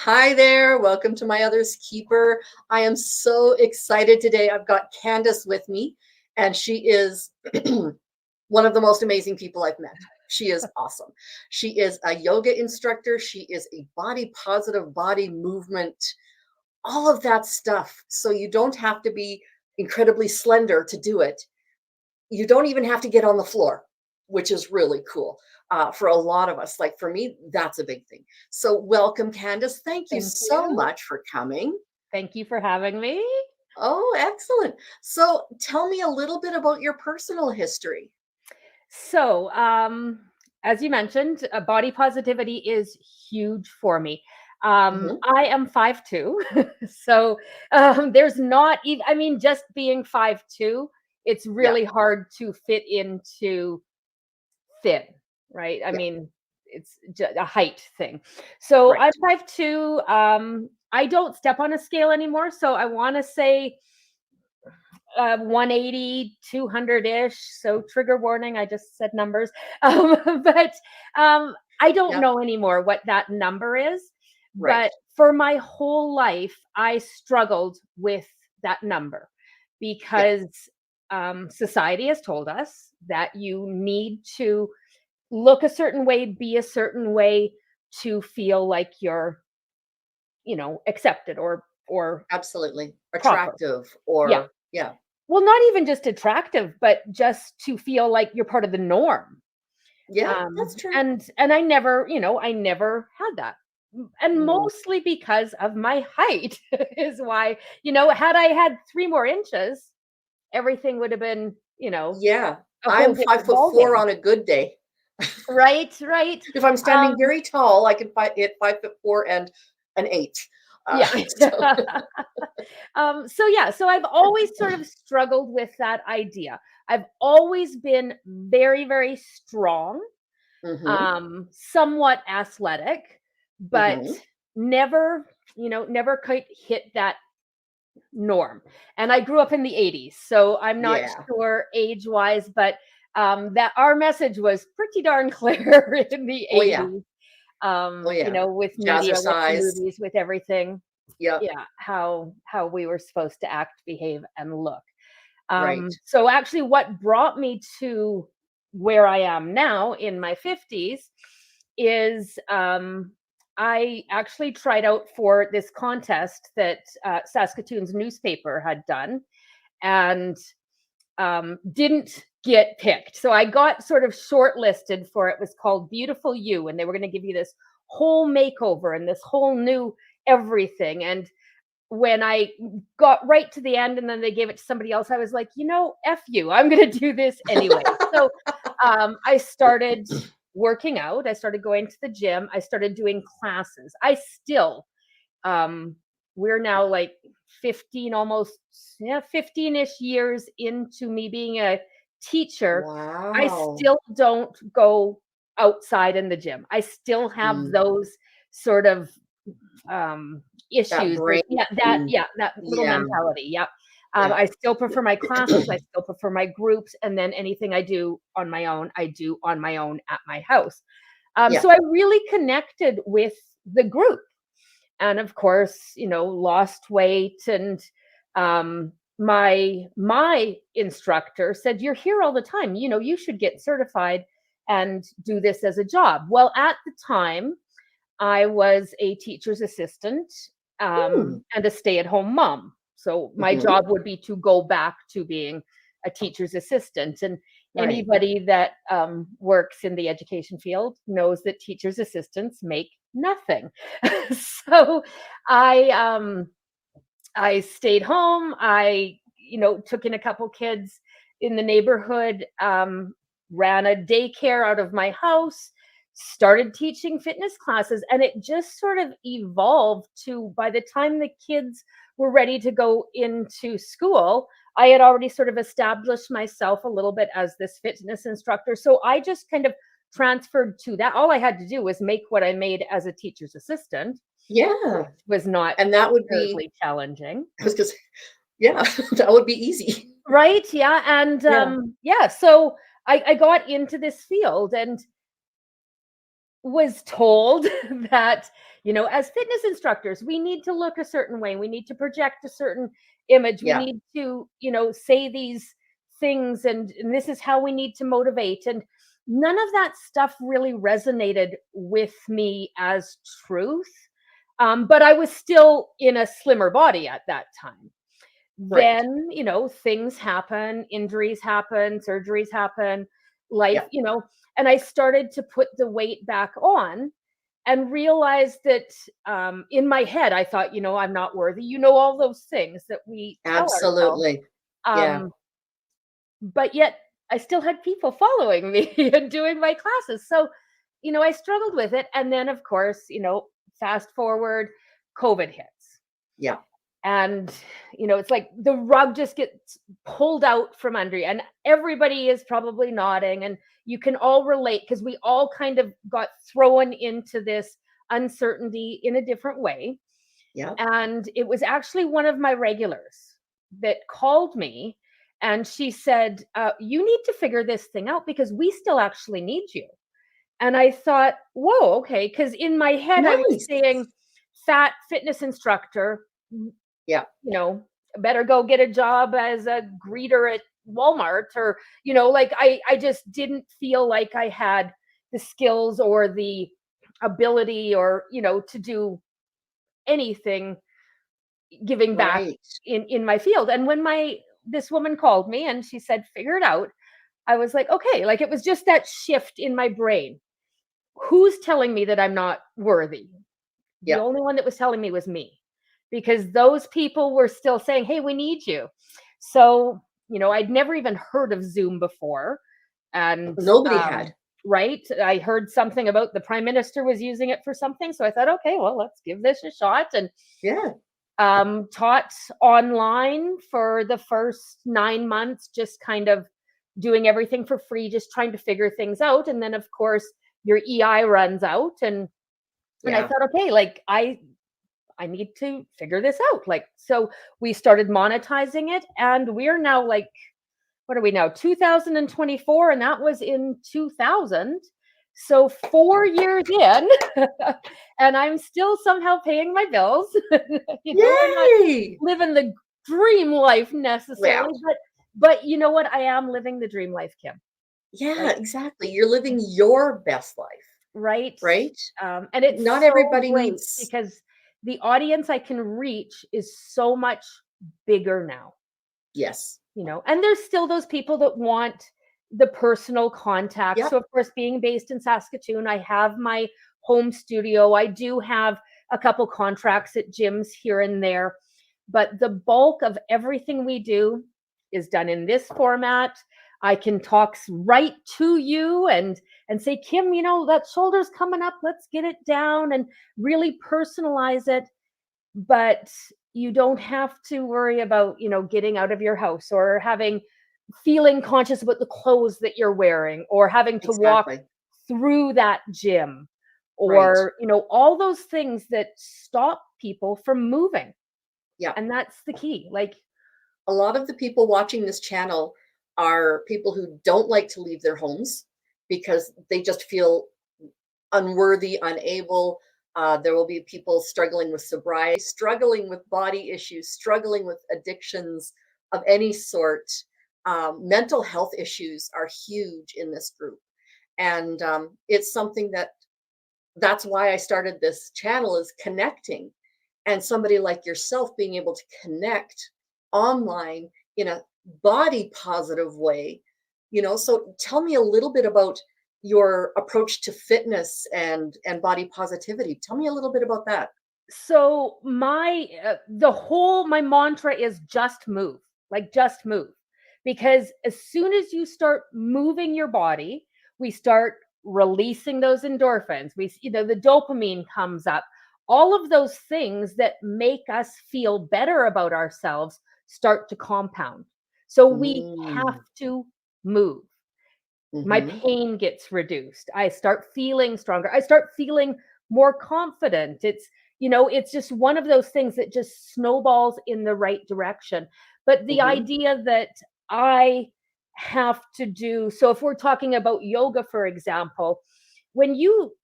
Hi there. Welcome to My Other's Keeper. I am so excited today. I've got Candace with me, and she is one of the most amazing people I've met. She is awesome. She is a yoga instructor. She is a body positive body movement, all of that stuff. So you don't have to be incredibly slender to do it. You don't even have to get on the floor, which is really cool for a lot of us. Like for me, that's a big thing. So, welcome, Candace. Thank you Thank so you. much for coming. Thank you for having me. Oh, excellent. So, tell me a little bit about your personal history. So, as you mentioned, body positivity is huge for me. Hmm. I am 5'2", so there's not even. I mean, just being 5'2", it's Yeah, really hard to fit into thin, right? I yeah, mean, it's just a height thing. So right. I'm 5'2". I don't step on a scale anymore, so I want to say 180, 200-ish. So trigger warning, I just said numbers. But I don't Yeah, know anymore what that number is. right. But for my whole life, I struggled with that number Yeah, because society has told us that you need to look a certain way, be a certain way to feel like you're, accepted or absolutely. proper. Attractive Yeah. yeah, Well, not even just attractive, but just to feel like you're part of the norm. yeah, that's true. And I never had that. And Mm, mostly because of my height is why, had I had 3 more inches, everything would have been, yeah, a whole I'm five different foot four ballgame. on a good day. Right, right. If I'm standing Um, very tall, I can hit 5'4" and an eight. yeah. So, So I've always sort of struggled with that idea. I've always been very, very strong, hmm, somewhat athletic, but hmm, never quite hit that norm. And I grew up in the 80s, so I'm not yeah. sure age wise, but that our message was pretty darn clear in the Oh, yeah. 80s, Oh, yeah. with media, with the Jazzercise. movies, with everything. Yep. Yeah, how we were supposed to act, behave, and look. Right. So actually, what brought me to where I am now in my 50s is I actually tried out for this contest that Saskatoon's newspaper had done and didn't get picked. So I got sort of shortlisted for it. Was called Beautiful You, and they were going to give you this whole makeover and this whole new everything. And when I got right to the end and then they gave it to somebody else, I was like, F you, I'm going to do this anyway. So I started working out. I started going to the gym. I started doing classes. I still, um, we're now like 15, almost, yeah, 15-ish years into me being a teacher. I Wow. still don't go outside in the gym. I still have Mm, those sort of um that issues. brain. That little Yeah. mentality. Yep. Yeah. I still prefer my classes. I still prefer my groups, and then anything I do on my own, I do on my own at my house. Yeah. So I really connected with the group, and of course, lost weight. And my instructor said, "You're here all the time. You should get certified and do this as a job." Well, at the time, I was a teacher's assistant, Hmm. and a stay-at-home mom. So my Hmm. job would be to go back to being a teacher's assistant. And Right. anybody that works in the education field knows that teachers' assistants make nothing. So I um, I stayed home. I took in a couple kids in the neighborhood, ran a daycare out of my house, started teaching fitness classes, and it just sort of evolved to by the time the kids were ready to go into school, I had already sort of established myself a little bit as this fitness instructor. So I just kind of transferred to that. All I had to do was make what I made as a teacher's assistant, Yeah. which was not And that would be, terribly challenging. I was just, yeah, that would be easy. Right, yeah, and, Yeah. yeah, so I got into this field, and was told that, as fitness instructors, we need to look a certain way. We need to project a certain image. We Yeah. need to, say these things, and this is how we need to motivate. And none of that stuff really resonated with me as truth. But I was still in a slimmer body at that time. Right. Then, things happen, injuries happen, surgeries happen, life, Yeah. and I started to put the weight back on and realized that, in my head, I thought, I'm not worthy, all those things that we tell ourselves. Absolutely. Yeah. Um, but yet I still had people following me and doing my classes. So, I struggled with it. And then, of course, fast forward, COVID hits. Yeah. And it's like the rug just gets pulled out from under you, and everybody is probably nodding, and you can all relate because we all kind of got thrown into this uncertainty in a different way. Yeah. And it was actually one of my regulars that called me, and she said, you need to figure this thing out because we still actually need you. And I thought, whoa, okay, because in my head I was Nice. saying fat fitness instructor, Yeah. better go get a job as a greeter at Walmart, or, like I just didn't feel like I had the skills or the ability, or, to do anything giving back Right. in my field. And when this woman called me and she said, figure it out, I was like, okay, like it was just that shift in my brain. Who's telling me that I'm not worthy? The Yeah. only one that was telling me was me, because those people were still saying, "Hey, we need you." So, I'd never even heard of Zoom before. And, Nobody had. right, I heard something about the prime minister was using it for something. So I thought, okay, well, let's give this a shot. And Yeah. taught online for the first 9 months, just kind of doing everything for free, just trying to figure things out. And then, of course, your EI runs out, and I Yeah. thought, okay, like I need to figure this out. Like, so we started monetizing it, and we're now like, what are we now? 2024, and that was in 2000. So 4 years in, and I'm still somehow paying my bills. I'm not Yay. living the dream life Yeah. necessarily, but you know what? I am living the dream life, Kim. Yeah, Like, exactly. You're living your best life, right? right? And it's Not so everybody great needs. because the audience I can reach is so much bigger now, Yes. and there's still those people that want the personal contact. Yep. So, of course, being based in Saskatoon, I have my home studio. I do have a couple contracts at gyms here and there, but the bulk of everything we do is done in this format. I can talk right to you and say, Kim, that shoulder's coming up. Let's get it down and really personalize it. But you don't have to worry about, getting out of your house or feeling conscious about the clothes that you're wearing, or having to walk Exactly. through that gym, Right. or, all those things that stop people from moving. Yeah. And that's the key. Like, A lot of the people watching this channel are people who don't like to leave their homes because they just feel unworthy, unable. There will be people struggling with sobriety, struggling with body issues, struggling with addictions of any sort. Mental health issues are huge in this group. And it's something that's why I started this channel, is connecting. And somebody like yourself being able to connect online in a body positive way. So tell me a little bit about your approach to fitness and body positivity. Tell me a little bit about that. so my mantra is just move, like just move. Because as soon as you start moving your body, we start releasing those endorphins. The dopamine comes up. All of those things that make us feel better about ourselves start to compound. So we have Mm, to move. My hmm. pain gets reduced. I start feeling stronger. I start feeling more confident. It's just one of those things that just snowballs in the right direction. But the Hmm. idea that I have to do, so if we're talking about yoga, for example, when you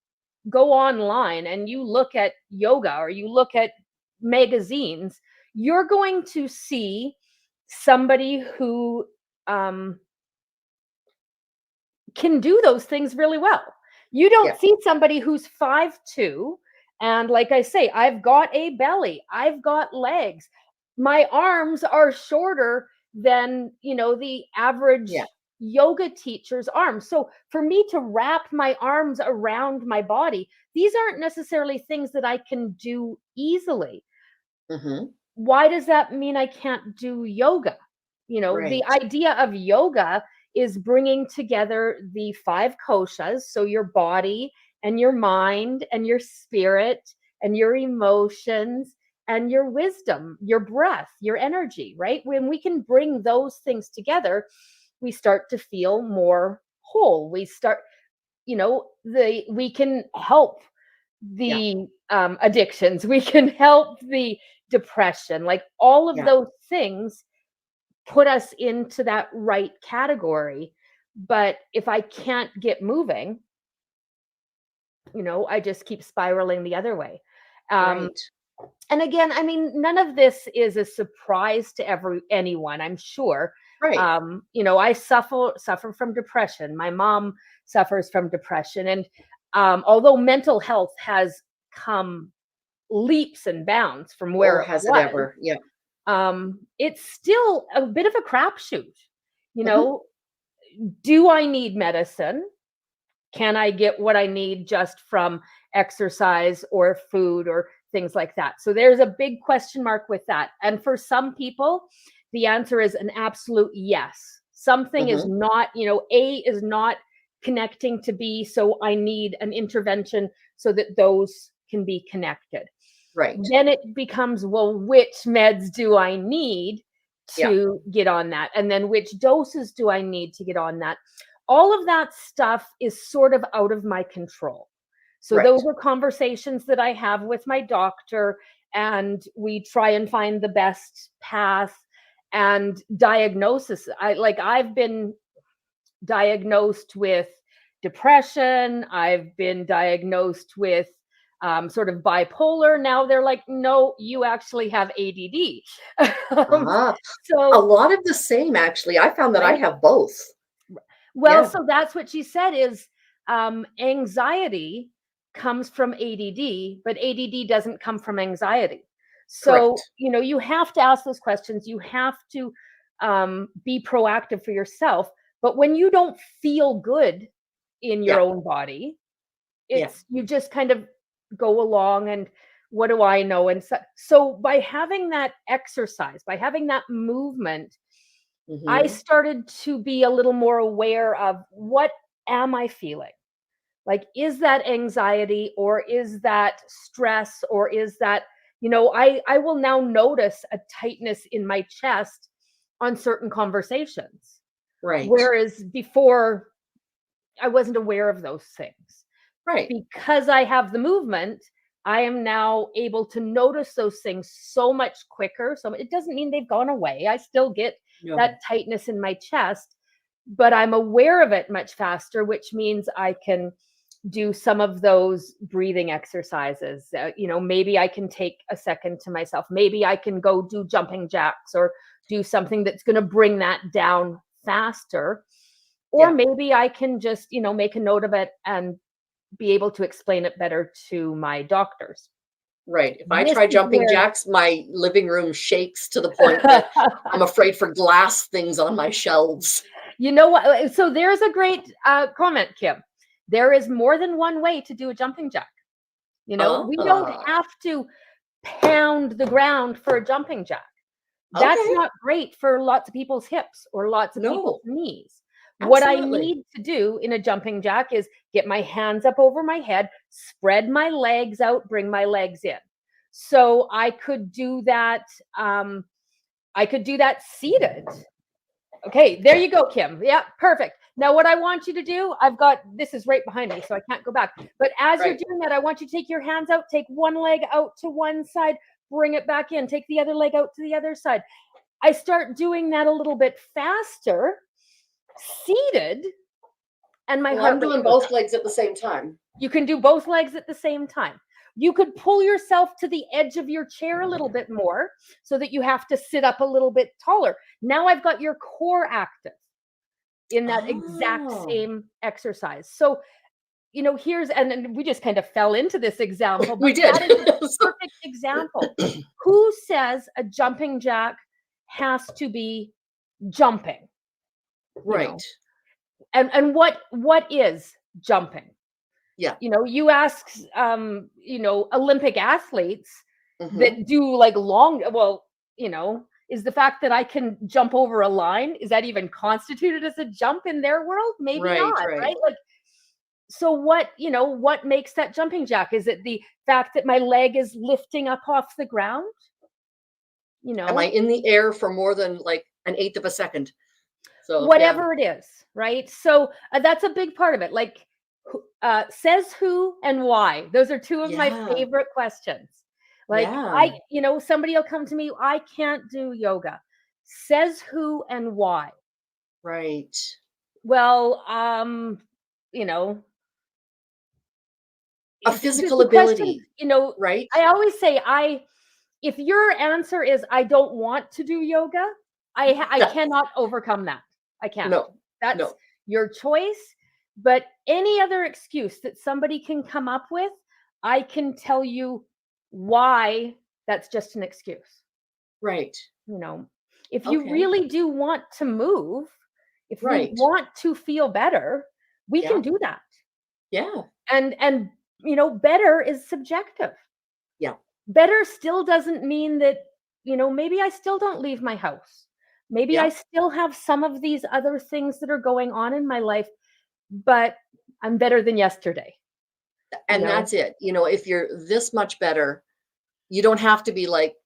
go online and you look at yoga or you look at magazines, you're going to see somebody who um, can do those things really well. You Yeah. don't see somebody who's 5'2", and like I say, I've got a belly, I've got legs. My arms are shorter than, the Yeah. average yoga teacher's arms. So for me to wrap my arms around my body, these aren't necessarily things that I can do easily. Hmm. Why does that mean I can't do yoga? The Right. idea of yoga is bringing together the five koshas, so your body and your mind and your spirit and your emotions and your wisdom, your breath, your energy, right? When we can bring those things together, we start to feel more whole. We can help Yeah. the addictions, we can help the depression, like all of Yeah. those things put us into that right category. But if I can't get moving, I just keep spiraling the other way. um, Right. and again, I mean, none of this is a surprise to anyone, I'm sure. Right. I suffer from depression. My mom suffers from depression, and although mental health has come leaps and bounds from Oh, where it has it was, ever? Yeah. it's still a bit of a crapshoot. You Hmm. know, do I need medicine? Can I get what I need just from exercise or food or things like that? So there's a big question mark with that. And for some people, the answer is an absolute yes. Something is Hmm. not, A is not connecting to B, so I need an intervention so that those can be connected. Right. Then it becomes, well, which meds do I need Yeah. to get on that? And then which doses do I need to get on that? All of that stuff is sort of out of my control. So Right. those are conversations that I have with my doctor, and we try and find the best path and diagnosis. I've been diagnosed with depression. I've been diagnosed with sort of bipolar. Now they're like, no, you actually have ADD. um, Ah, a so, lot of the same, actually. I found that I right. have both. Well, Yeah. so that's what she said is anxiety comes from ADD, but ADD doesn't come from anxiety. So, Correct. you have to ask those questions. You have to be proactive for yourself. But when you don't feel good in your Yeah. own body, Yeah. you just kind of go along and what do I know? And so by having that exercise, by having that movement, I Hmm. started to be a little more aware of what am I feeling? Like, is that anxiety or is that stress or is that, I will now notice a tightness in my chest on certain conversations. Right. Whereas before I wasn't aware of those things. Right. Because I have the movement, I am now able to notice those things so much quicker. So it doesn't mean they've gone away. I still get No. that tightness in my chest, but I'm aware of it much faster, which means I can do some of those breathing exercises. Maybe I can take a second to myself. Maybe I can go do jumping jacks or do something that's going to bring that down faster. Or Yeah. maybe I can just, make a note of it and be able to explain it better to my doctors. Right. If I This try is jumping where jacks, my living room shakes to the point that I'm afraid for glass things on my shelves. you know what? So there's a great comment, Kim. There is more than one way to do a jumping jack. We don't Ah, have to pound the ground for a jumping jack. That's okay. not great for lots of people's hips or lots of people's No, knees. What I absolutely. need to do in a jumping jack is get my hands up over my head, spread my legs out, bring my legs in. So I could do that seated. Okay, there you go, Kim. Yeah, perfect. Now, what I want you to do, this is right behind me, so I can't go back. But as you're Right. doing that, I want you to take your hands out, take one leg out to one side, bring it back in, take the other leg out to the other side. I start doing that a little bit faster, seated, and my Well, heart I'm rate doing goes both up. legs at the same time. You can do both legs at the same time. You could pull yourself to the edge of your chair a little bit more so that you have to sit up a little bit taller. Now I've got your core active in that exact Oh, same exercise. So, here's, and we just kind of fell into this example, but we did. that is a So- perfect example. Who says a jumping jack has to be jumping? right. And what is jumping? Yeah. You ask Olympic athletes Hmm. that do like long, well, is the fact that I can jump over a line, is that even constituted as a jump in their world? Maybe Right, not, right. right? Like, so what makes that jumping jack? Is it the fact that my leg is lifting up off the ground? You Am I know, in the air for more than like an eighth of a second? So yeah, whatever it is, right? So that's a big part of it. Like, says who and why? Those are two of my yeah, favorite questions. Like, yeah. somebody will come to me, I can't do yoga. Says who and why? Right. Well, you know, A the, physical the question, ability, right? I always say, if your answer is I don't want to do yoga, I Yeah. cannot overcome that. I can't. No, That's no. your choice. But any other excuse that somebody can come up with, I can tell you why that's just an excuse. Right. You know, if you Okay. really do want to move, if we Right. want to feel better, we can Yeah. do that. Yeah. And better is subjective. Yeah. Better still doesn't mean that, maybe I still don't leave my house. Maybe I Yeah. still have some of these other things that are going on in my life, but I'm better than yesterday, you And know? that's it. If you're this much better, you don't have to be like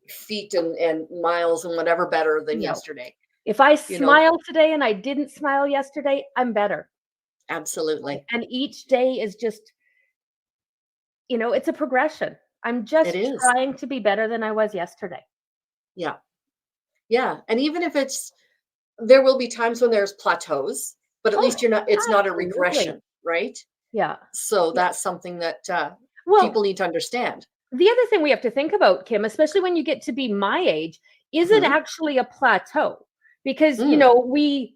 feet and miles and whatever better than No. yesterday. If I You know, smile today and I didn't smile yesterday, I'm better. absolutely. And each day is just, it's a progression. I'm It just is. trying to be better than I was yesterday. Yeah. Yeah. And even if there will be times when there's plateaus, but at Oh, least it's not a absolutely. regression, right? Yeah. So Yeah. that's something that people Well, need to understand. the other thing we have to think about, Kim, especially when you get to be my age, is it Hmm. actually a plateau? Because, Mm,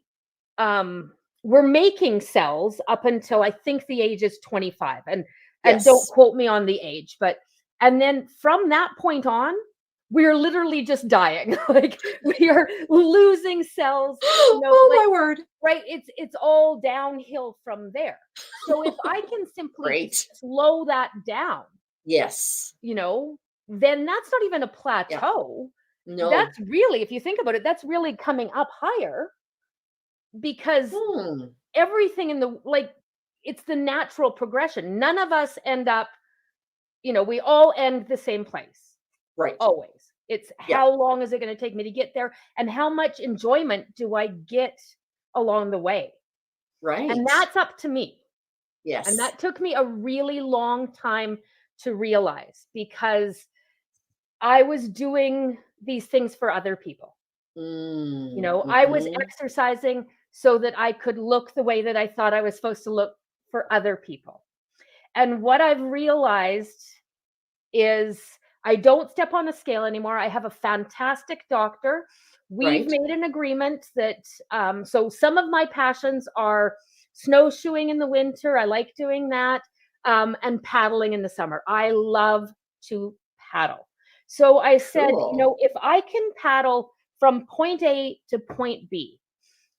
um we're making cells up until I think the age is 25. And don't yes. quote me on the age, but and then from that point on, we're literally just dying. Like, we are losing cells, Oh like, my word. right, it's all downhill from there. So if I can simply Great. slow that down, Yes. you know, then that's not even a Yeah. plateau. No. That's really, if you think about it, that's really coming up higher, because Hmm. everything in the, like, it's the natural progression. None of us end up, we all end the same place. Right. Always. It's Yeah. how long is it going to take me to get there, and how much enjoyment do I get along the way? And Right. that's up to me. And Yes. that took me a really long time to realize, because I was doing these things for other people. Mm, I was mhm. exercising so that I could look the way that I thought I was supposed to look for other people. And what I've realized is I don't step on a scale anymore. I have a fantastic doctor. We've Right. made an agreement that, so some of my passions are snowshoeing in the winter. I like doing that. And paddling in the summer. I love to paddle. So I said, Cool. if I can paddle from point A to point B,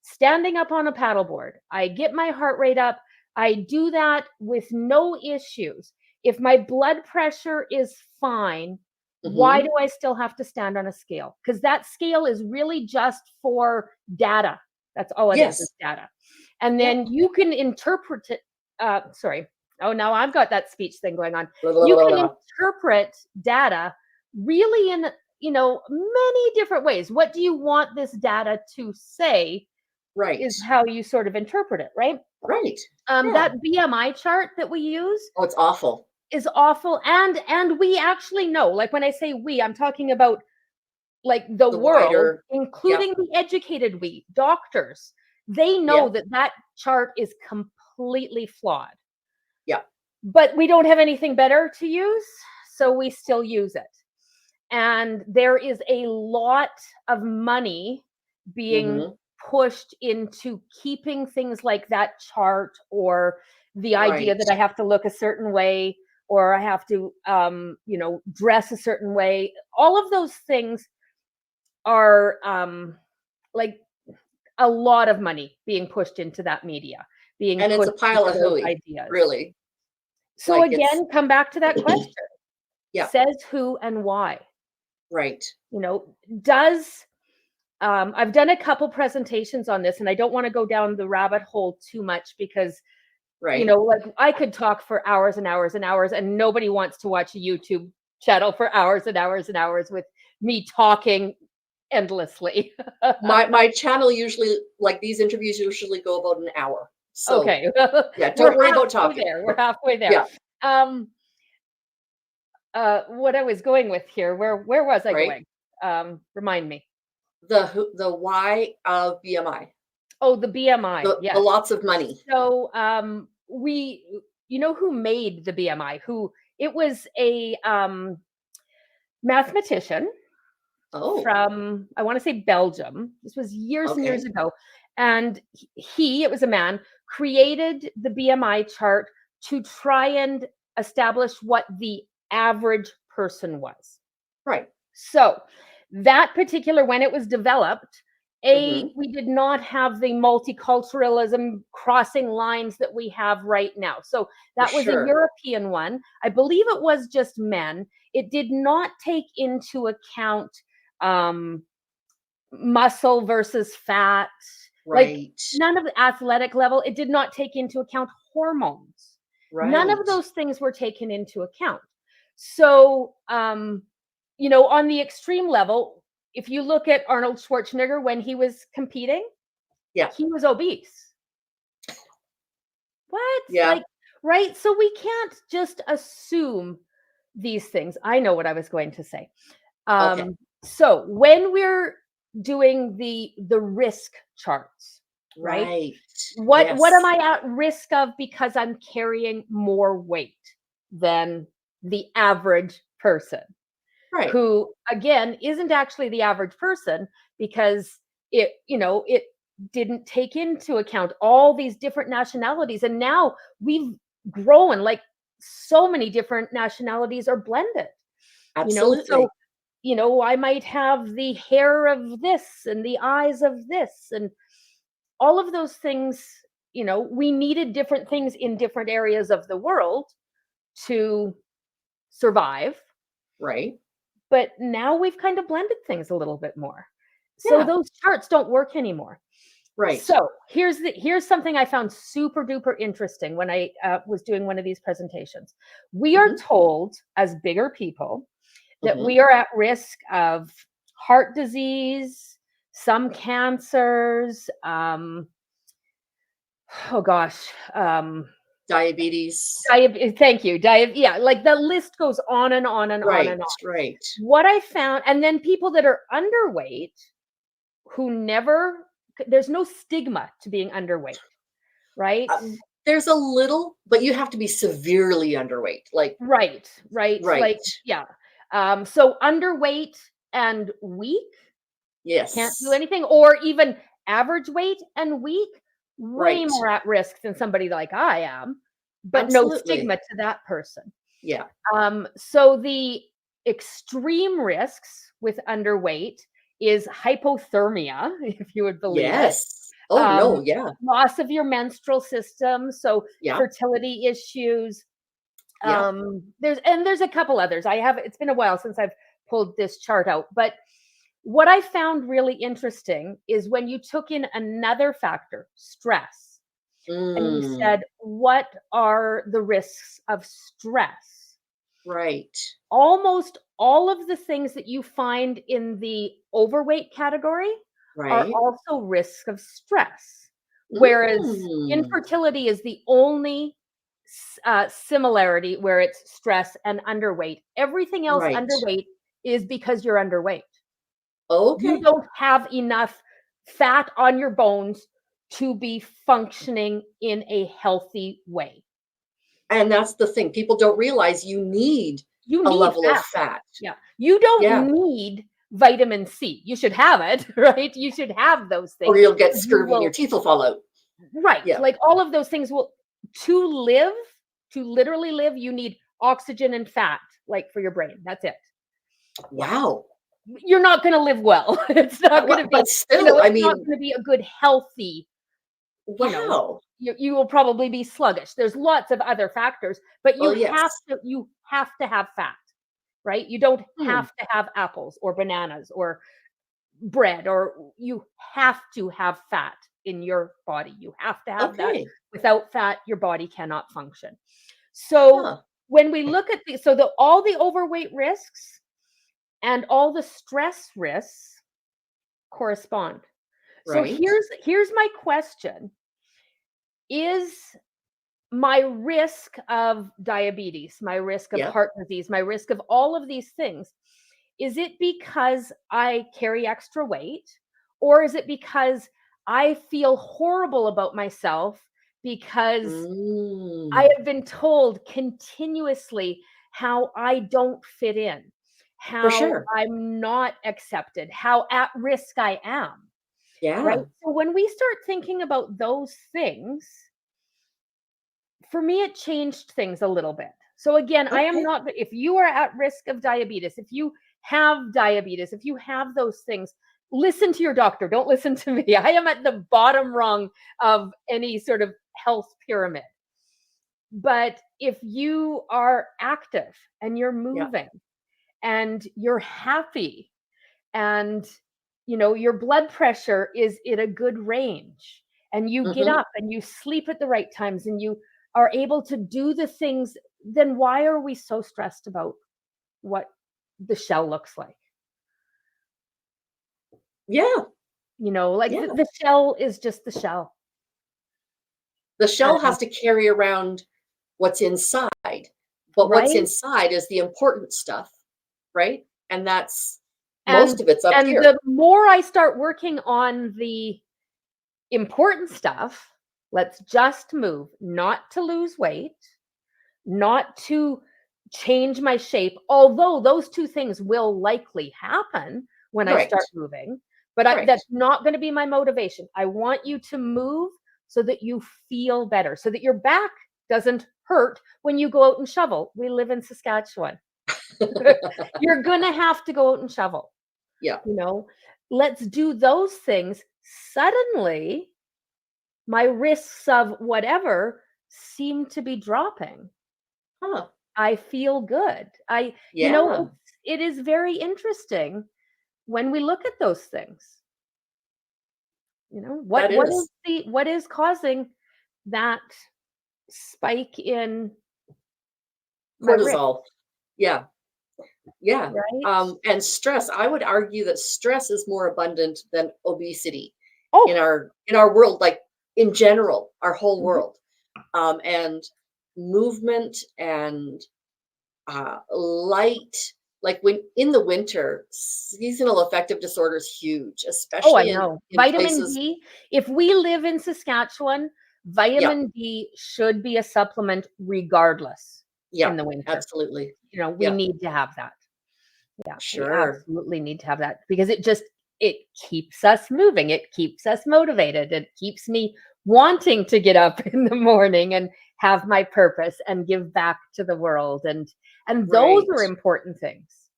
standing up on a paddleboard, I get my heart rate up. I do that with no issues. If my blood pressure is fine, why Mhm. do I still have to stand on a scale? Because that scale is really just for data. That's all it is Yes. data. And Yeah. then you can interpret it. Sorry. Oh, now I've got that speech thing going on. Blah, blah, You blah, can blah. interpret data really in, many different ways. What do you want this data to say Right. is how you sort of interpret it, right? Right. Yeah. That BMI chart that we use Oh, it's awful. is awful, and we actually know, like, when I say we, I'm talking about, like, the The world, wider. Yep. including the educated we, doctors. They know Yep. that chart is completely flawed. Yeah. But we don't have anything better to use, so we still use it. And there is a lot of money being Hmm. pushed into keeping things like that chart, or the idea Right. that I have to look a certain way, or I have to dress a certain way. All of those things are like a lot of money being pushed into that media, being And it's pushed a pile into of those hooey, ideas. really. So Like it's, again, come back to that question. yeah, Says who and why? right, You know, does I've done a couple presentations on this, and I don't want to go down the rabbit hole too much because, right. like I could talk for hours and hours and hours, and nobody wants to watch a YouTube channel for hours and hours and hours with me talking endlessly. My channel usually, like these interviews usually go about an hour. So Okay. yeah, We're don't worry about halfway talking. there. We're halfway there. Yeah, Um, what I was going with here, where was I right. going? Remind me. The why of BMI. Oh, the BMI. The Yes. lots of money. So, you know who made the BMI? Who it was a mathematician Oh, from, I want to say Belgium. This was years and years okay. ago, and it was a man, created the BMI chart to try and establish what the average person was. Right. So that particular, when it was developed, Hmm. we did not have the multiculturalism crossing lines that we have right now. So For that was a sure. European one. I believe it was just men. It did not take into account um, muscle versus fat, like Right. none of the athletic level. It did not take into account hormones. None of Right. those things were taken into account. So, on the extreme level, if you look at Arnold Schwarzenegger when he was competing, Yeah. he was obese. What? Yeah. Like, right? So we can't just assume these things. I know what I was going to say. Okay. So when we're doing the risk charts, right? Right. What am Yes. I at risk of because I'm carrying more weight than the average person? Right. Who again isn't actually the average person, because it didn't take into account all these different nationalities, and now we've grown, like so many different nationalities are blended. So Absolutely. I might have the hair of this and the eyes of this, and all of those things. We needed different things in different areas of the world to survive. Right. But now we've kind of blended things a little bit more. So Yeah. those charts don't work anymore. Right. So here's something I found super duper interesting when I was doing one of these presentations. We are Hmm. told as bigger people that Hmm. we are at risk of heart disease, some cancers, oh gosh, Diabetes. thank you, yeah, like the list goes on and on and on Right. and on. Right. What I found, and then people that are underweight who never, there's no stigma to being underweight, right? There's a little, but you have to be severely underweight. Like, Right. right. Like, yeah. So underweight and weak can't do Yes. anything, or even average weight and weak, way Right. more at risk than somebody like I am, but no Absolutely. stigma to that person. Yeah. So the extreme risks with underweight is hypothermia, if you would believe it, Yes. Oh, um, no. Yeah. loss of your menstrual system, so Yeah. fertility issues. Yeah. There's a couple others. It's been a while since I've pulled this chart out, but what I found really interesting is when you took in another factor, stress, and you Mm, said, what are the risks of stress? right. Almost all of the things that you find in the overweight category are Right. also risks of stress, whereas Mm, infertility is the only similarity where it's stress and underweight. Everything else right. underweight is because you're underweight. You Okay. don't have enough fat on your bones to be functioning in a healthy way. And that's the thing. People don't realize you need You a need level of fat. fat. Yeah. You Yeah. don't need vitamin C. You should have it, right? You should have those Or things. you'll get You scurvy and your will, teeth will fall out. right. Yeah. Like all of those things will, to live, to literally live, you need oxygen and fat, like for your brain. That's it. Yeah. Wow. You're not going to live well. It's not going to But be, you know, still, I it's not mean, going to be a good, healthy, you know, wow. you will probably be sluggish. There's lots of other factors, but Well, yes. you have to have fat, right? You don't Hmm. have to have apples or bananas or bread, or you have to have fat in your body. You have to have that. Okay. Without fat, your body cannot function. So Huh. when we look at all the overweight risks and all the stress risks correspond. So Right. here's my question. Is my risk of diabetes, my risk of Yep. heart disease, my risk of all of these things, is it because I carry extra weight? Or is it because I feel horrible about myself because I Mm. have been told continuously how I don't fit in, For how sure. I'm not accepted, how at risk I am, right? Yeah. So when we start thinking about those things, for me, it changed things a little bit. So again, I am Okay. not, if you are at risk of diabetes, if you have diabetes, if you have those things, listen to your doctor. Don't listen to me. I am at the bottom rung of any sort of health pyramid. But if you are active and you're Yeah. moving and you're happy and your blood pressure is in a good range and you get Hmm. up and you sleep at the right times and you are able to do the things, then why are we so stressed about what the shell looks like? Yeah. Like Yeah. the shell is just the shell. The shell And has to carry around what's inside, but what's right. inside is the important stuff, right? And that's and most of it's up and here. the more I start working on the important stuff, let's just move, not to lose weight, not to change my shape, although those two things will likely happen when I Right. start moving, but Right. that's not going to be my motivation. I want you to move so that you feel better, so that your back doesn't hurt when you go out and shovel. We live in Saskatchewan. You're going to have to go out and shovel, Yeah. you know. Let's do those things. Suddenly, my risks of whatever seem to be dropping. Huh. I feel good. Yeah. It is very interesting when we look at those things. That is. What is causing that spike in my risk, Cortisol. Yeah. Yeah. right? And stress. I would argue that stress is more abundant than obesity in Oh, our world, like in general, our whole mhm. world. And movement and light, like when in the winter, seasonal affective disorder is huge, Oh, I especially in know. in Vitamin places. D, if we live in Saskatchewan, Yeah. vitamin D should be a supplement regardless Yeah. in the winter. Absolutely. We Yeah. need to have that. Yeah, we Sure. absolutely need to have that because it keeps us moving. It keeps us motivated. It keeps me wanting to get up in the morning and have my purpose and give back to the world. And those Right. are important things.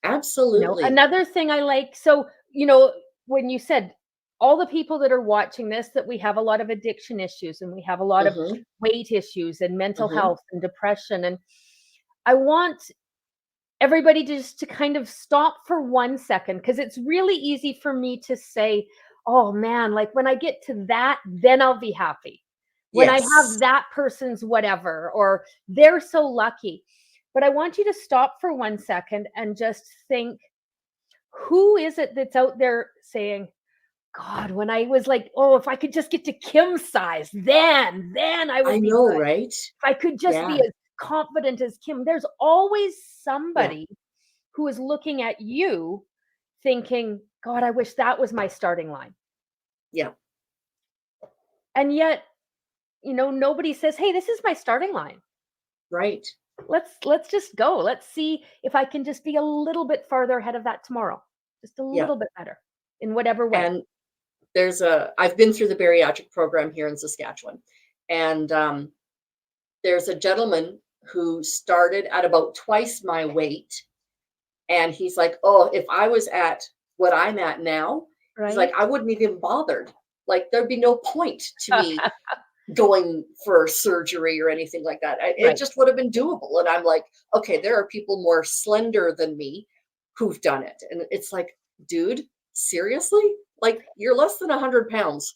Absolutely. Another thing I like, so, when you said all the people that are watching this, that we have a lot of addiction issues and we have a lot of Hmm. weight issues and mental Hmm. health and depression. And I want everybody just to kind of stop for 1 second, because it's really easy for me to say, oh man, like when I get to that, then I'll be happy. When I have Yes. that person's whatever, or they're so lucky. But I want you to stop for 1 second and just think, who is it that's out there saying, God, when I was like, oh, if I could just get to Kim's size, then I I would be know, good. right? If I could just be Yeah. as confident as Kim. There's always Yeah. somebody who is looking at you thinking, God, I wish that was my starting line. Yeah. And yet, nobody says, "Hey, this is my starting line. Right. Let's just go. Let's see if I can just be a little bit farther ahead of that tomorrow. Just a Yeah. little bit better in whatever way." And I've been through the bariatric program here in Saskatchewan, and there's a gentleman who started at about twice my weight, and he's like, "Oh, if I was at what I'm at now," he's like, Right? "I wouldn't even bothered. Like, there'd be no point to me going for surgery or anything like that. It Right. just would have been doable." And I'm like, "Okay, there are people more slender than me who've done it." And it's like, dude, seriously? Like, you're less than 100 pounds.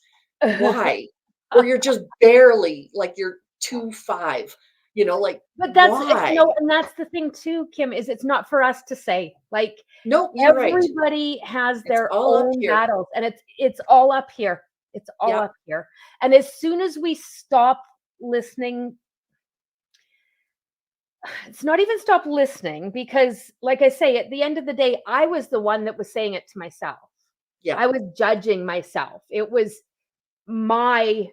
Why? Or you're just barely like you're 2'5", like, But why? and that's the thing too, Kim, is it's not for us to say. Like, No, you're right. everybody has It's their all up own here. battles, and it's all up here. It's all Yeah. up here. And as soon as we stop listening, it's not even stop listening, because like I say, at the end of the day, I was the one that was saying it to myself. Yeah. I was judging myself. It was my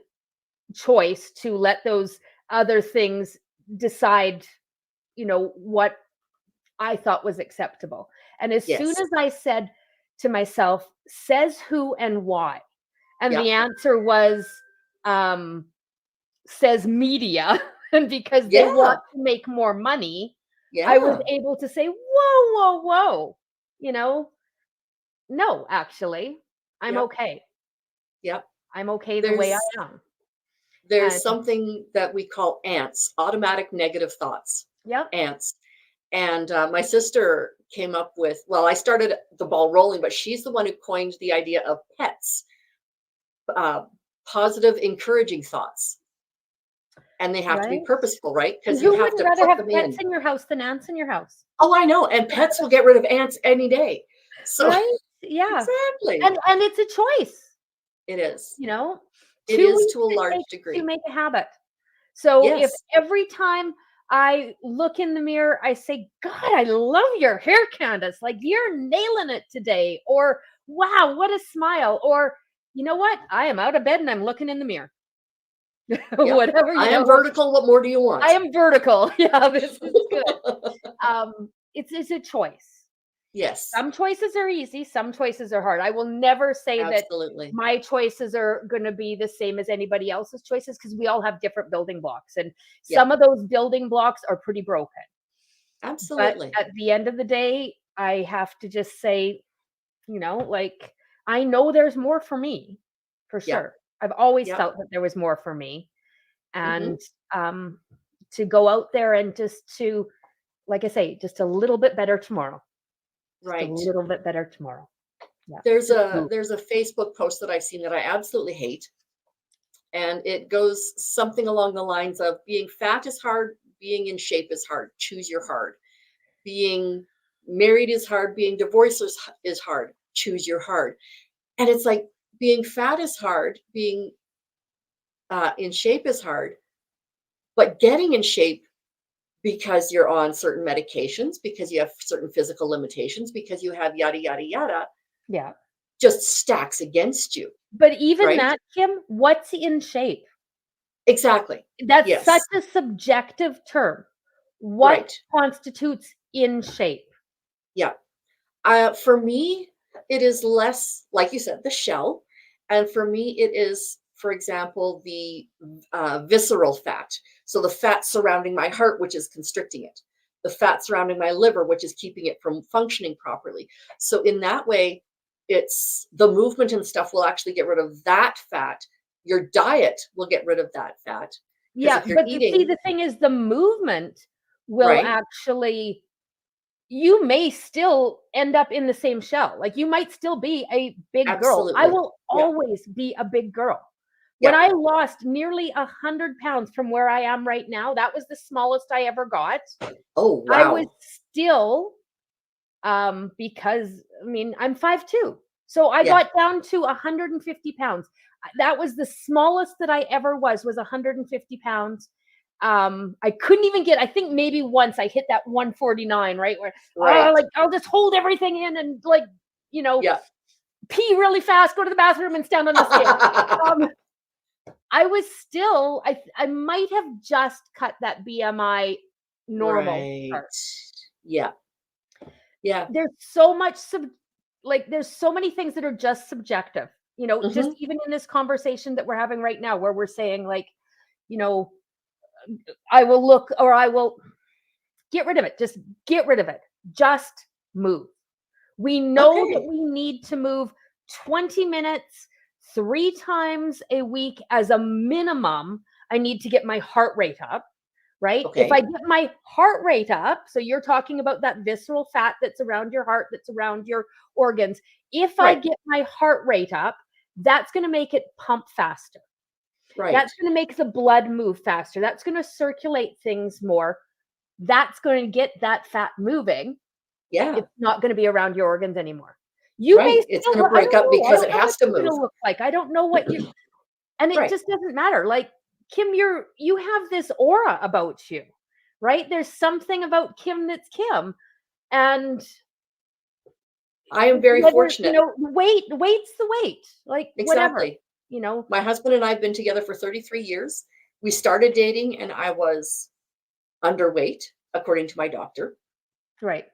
choice to let those other things decide, what I thought was acceptable. And as soon Yes. as I said to myself, "Says who and why?" And Yeah. the answer was, um, says media, and because they Yeah. want to make more money, I was Yeah. able to say, "Whoa, whoa, whoa." You know, no, actually, I'm Yep. okay. Yep. I'm okay the way I There's am. And there's something that we call ants, automatic negative thoughts, yep, ants. And my sister came up with, well, I started the ball rolling, but she's the one who coined the idea of pets, uh, positive, encouraging thoughts. And they have to be right. purposeful, right? And Because you who have wouldn't to rather put have them pets in. in your house than ants in your house? Oh, I know. And pets will get rid of ants any day. So, Right? Yeah. exactly. And it's a choice, It is. you know? It 2 is weeks to a it large takes to degree. make a habit. So if Yes. every time I look in the mirror, I say, "God, I love your hair, Candace. Like, you're nailing it today." Or, "Wow, what a smile." Or, "You know what? I am out of bed and I'm looking in the mirror." Yep. Whatever, I am vertical. What more do you I want? am vertical. Yeah, this is good. It's a choice. Yes. Some choices are easy, some choices are hard. I will never say that Absolutely. my choices are going to be the same as anybody else's choices, because we all have different building blocks, and Yeah. some of those building blocks are pretty broken. But Absolutely. at the end of the day, I have to just say, like, I know there's more for me, for Yep. sure. I've always Yep. felt that there was more for me, Hmm. and um to go out there and just to, like I say, just a little bit better tomorrow. Just a Right. little bit better tomorrow. Yeah. There's Just a move. there's a Facebook post that I've seen that I absolutely hate, and it goes something along the lines of being fat is hard, being in shape is hard. Choose your hard. Being married is hard, being divorced is hard. Choose your hard. And it's like being fat is hard, being in shape is hard, but getting in shape because you're on certain medications, because you have certain physical limitations, because you have yada yada yada, Yeah. just stacks against you, But even right? that, Kim, what's in shape? Exactly. That's such Yes. a subjective term. What Right. constitutes in shape? Yeah. For me, it is less, like you said, the shell. And for me, it is, for example, the visceral fat. So the fat surrounding my heart, which is constricting it, the fat surrounding my liver, which is keeping it from functioning properly. So in that way, it's the movement and stuff will actually get rid of that fat. Your diet will get rid of that fat. Because Yeah, if you're but see, eating, the thing is the movement will right? actually, you may still end up in the same shell. Like, you might still be a big girl. I Absolutely. will Yeah. always be a big girl. When Yeah. I lost nearly 100 pounds from where I am right now, that was the smallest I ever got. Oh, I was wow. still, because I mean, I'm 5'2". So I Yeah. got down to 150 pounds. That was the smallest that I ever was 150 pounds. I couldn't even get, I think maybe once I hit that 149, right? Where, Right. like, I'll just hold everything in and, like, you know, Yeah. pee really fast, go to the bathroom and stand on the scale. Um, I was still, I might have just cut that BMI normal Right. part. Yeah. Yeah. There's so much like there's so many things that are just subjective. Just Hmm. even in this conversation that we're having right now, where we're saying like, you know, I will look, or I will get rid of it. Just get rid of it. Just move. We know that Okay. we need to move 20 minutes 3 times a week as a minimum. I need to get my heart rate up, right? If I Okay. get my heart rate up, so you're talking about that visceral fat that's around your heart, that's around your organs. If I Right. get my heart rate up, that's going to make it pump faster. Right. That's going to make the blood move faster. That's going to circulate things more. That's going to get that fat moving. Yeah. It's not going to be around your organs anymore. You may Right. It's still, going to I break don't up know. I because don't it know what has to you're move. going to look like. I don't know what you, and it Right. just doesn't matter. Like, Kim, you have this aura about you, right? There's something about Kim that's Kim. And I am very whether, fortunate. weight's the weight, like whatever, Exactly. you know, My husband and I have been together for 33 years. We started dating and I was underweight, according to my doctor. right.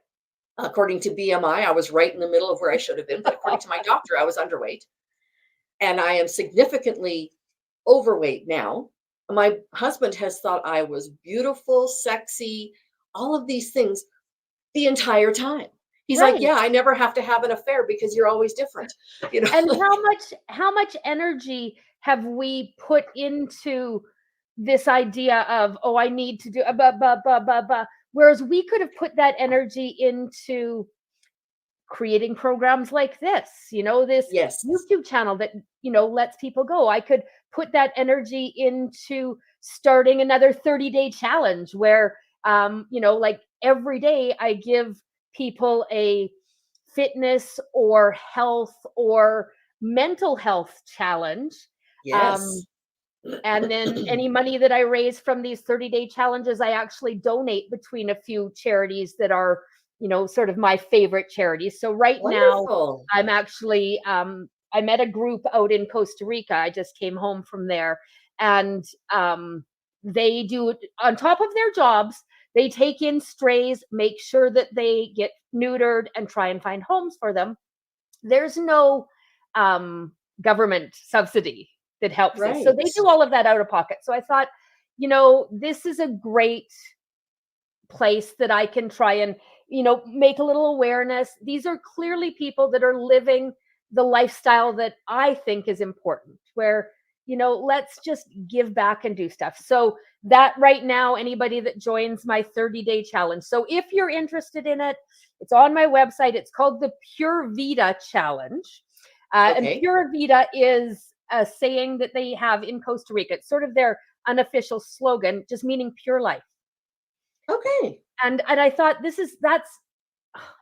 According to BMI, I was right in the middle of where I should have been, but according to my doctor, I was underweight. And I am significantly overweight now. My husband has thought I was beautiful, sexy, all of these things the entire time. He's like, Right. "Yeah, I never have to have an affair because you're always different." You know, And like, how much energy have we put into this idea of, oh, I need to do blah, whereas we could have put that energy into creating programs like this, this yes. YouTube channel that, lets people go. I could put that energy into starting another 30-day challenge where, like every day I give people a fitness or health or mental health challenge. Um, Yes. and then any money that I raise from these 30-day challenges, I actually donate between a few charities that are, sort of my favorite charities. So right now, Wonderful. I'm actually, I met a group out in Costa Rica. I just came home from there. And they do, on top of their jobs, they take in strays, make sure that they get neutered, and try and find homes for them. There's no government subsidy that helps this. So they Right. do all of that out of pocket. So I thought, this is a great place that I can try and, make a little awareness. These are clearly people that are living the lifestyle that I think is important, where, let's just give back and do stuff. So that right now, anybody that joins my 30-day challenge. So if you're interested in it, it's on my website. It's called the Pure Vita Challenge. And Okay. Pure Vita is a saying that they have in Costa Rica. It's sort of their unofficial slogan, just meaning pure life. Okay. And I thought that's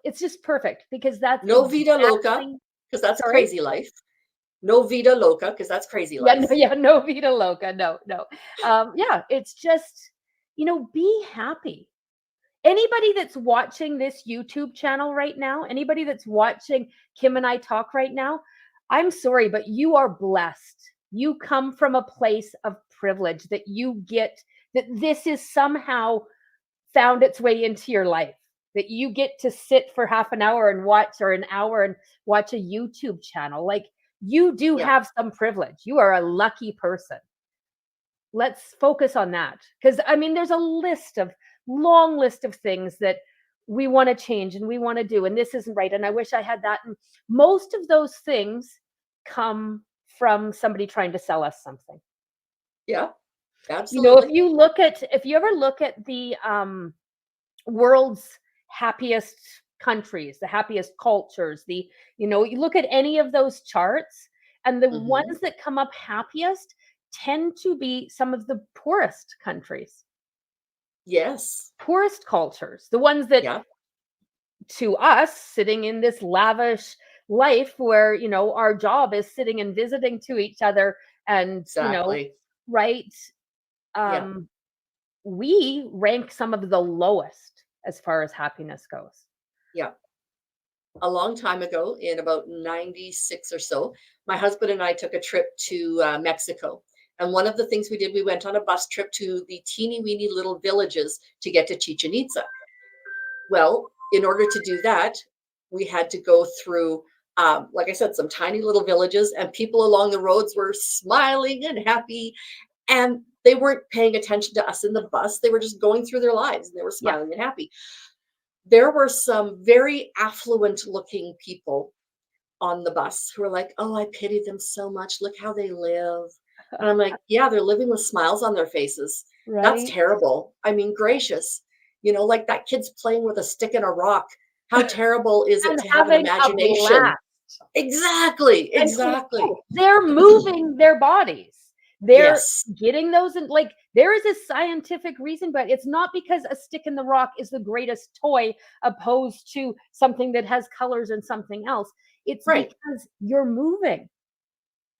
it's just perfect because that's No vida loca, exactly. because that's Sorry? crazy life. No vida loca, because that's crazy Yeah, no, life. yeah, no vida loca, no, no. Yeah, it's just, be happy. Anybody that's watching this YouTube channel right now, anybody that's watching Kim and I talk right now, I'm sorry, but you are blessed. You come from a place of privilege that you get, that this is somehow found its way into your life, that you get to sit for half an hour and watch, or an hour and watch a YouTube channel. Like, you do Yeah. have some privilege. You are a lucky person. Let's focus on that, because I mean, there's a long list of things that we want to change and we want to do, and this isn't right, and I wish I had that. And most of those things come from somebody trying to sell us something. Yeah. If Absolutely. you ever look at the world's happiest countries, the happiest cultures, you look at any of those charts, and the Hmm. ones that come up happiest tend to be some of the poorest countries, Yes. poorest cultures, the ones that, Yeah. to us, sitting in this lavish life where, our job is sitting and visiting to each other, and, Exactly. right, Yeah. um we rank some of the lowest as far as happiness goes. Yeah. A long time ago, in about 96 or so, my husband and I took a trip to Mexico. And one of the things we did, we went on a bus trip to the teeny weeny little villages to get to Chichen Itza. Well, in order to do that, we had to go through, like I said, some tiny little villages, and people along the roads were smiling and happy, and they weren't paying attention to us in the bus. They were just going through their lives, and they were Yeah. smiling and happy. There were some very affluent looking people on the bus who were like, "Oh, I pity them so much. Look how they live." And I'm like, "Yeah, they're living with smiles on their faces. That's Right. terrible. I mean, gracious. Like that kid's playing with a stick and a rock. How terrible is it And to have an having a imagination?" blast. Exactly, And exactly. they're moving their bodies. They're Yes, getting those in, like, there is a scientific reason, but it's not because a stick in the rock is the greatest toy opposed to something that has colors and something else. It's right. because you're moving.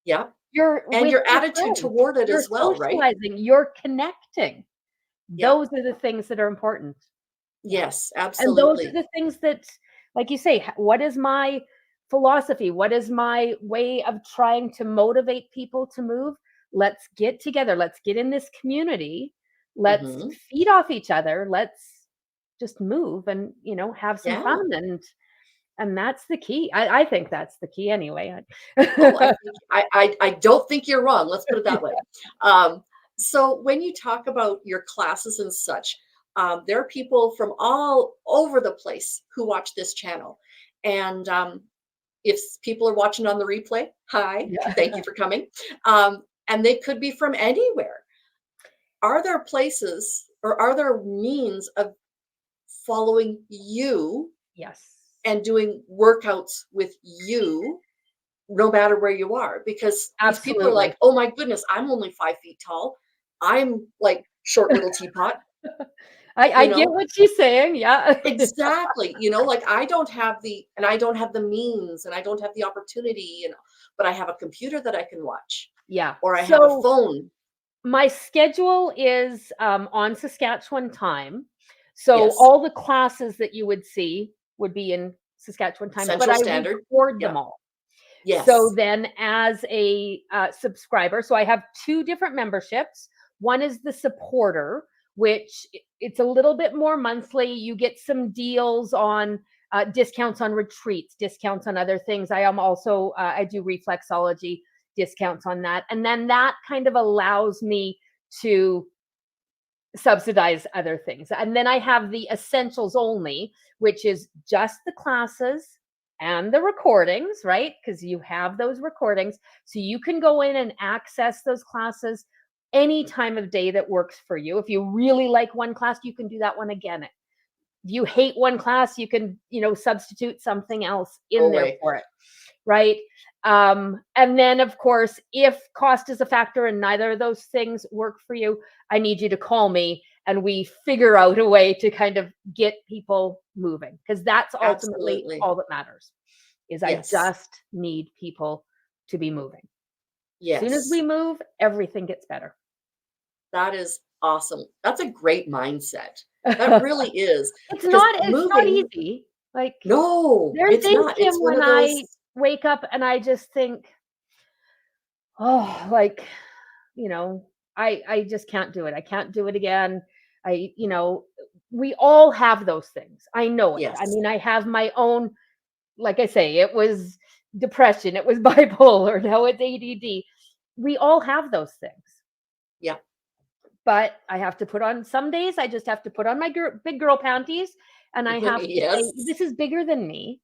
Yeah. You're And with your your attitude friends. toward it You're as well, right? socializing. You're connecting. Yeah. Those are the things that are important. Yeah. Yes, And those are absolutely. the things that, like you say, what is my philosophy? What is my way of trying to motivate people to move? Let's get together. Let's get in this community. Let's Mhm. feed off each other. Let's just move and, have some Yeah. fun. And that's the key. I think that's the key anyway. Oh, I don't think you're wrong. Let's put it that way. Um, so when you talk about your classes and such, there are people from all over the place who watch this channel. And if people are watching on the replay, hi, thank Yeah. you for coming. And they could be from anywhere. Are there places or are there means of following you Yes. and doing workouts with you no matter where you are? Because these people are Absolutely. like, "Oh my goodness, I'm only 5 feet tall. I'm like short little teapot," I you get know? what she's saying. Yeah. Exactly, like I don't have the means and I don't have the opportunity, but I have a computer that I can watch, Yeah. or I have a So phone. my schedule is, on Saskatchewan time. So Yes, all the classes that you would see would be in Saskatchewan time, but Central I Standard. record them Yep. all. So Yes. then as a, subscriber, so I have 2 different memberships. One is the supporter, which it's a little bit more monthly. You get some deals on, discounts on retreats, discounts on other things. I am also, I do reflexology, discounts on that. And then that kind of allows me to subsidize other things. And then I have the essentials only, which is just the classes and the recordings, right? Because you have those recordings. So you can go in and access those classes any time of day that works for you. If you really like one class, you can do that one again. If you hate one class, you can, substitute something else Go in there away. for it, right? And then, of course, if cost is a factor and neither of those things work for you, I need you to call me and we figure out a way to kind of get people moving, because that's ultimately Absolutely. all that matters. Is I Yes. just need people to be moving. As soon as we Yes. move, everything gets better. That is awesome. That's a great mindset. That really is, because It's not moving. easy. Like, No, there's it's days, not. Kim, It's one when of those. I wake up and I just think, oh, like, you know, I just can't do it. I can't do it again. I, you know, we all have those things. I know it. I Yes. mean, I have my own, like I say, it was depression, it was bipolar, now it's ADD. We all have those things. Yeah. But I have to put on, some days I just have to put on my big girl panties and I have to say, Yes. this is bigger than me.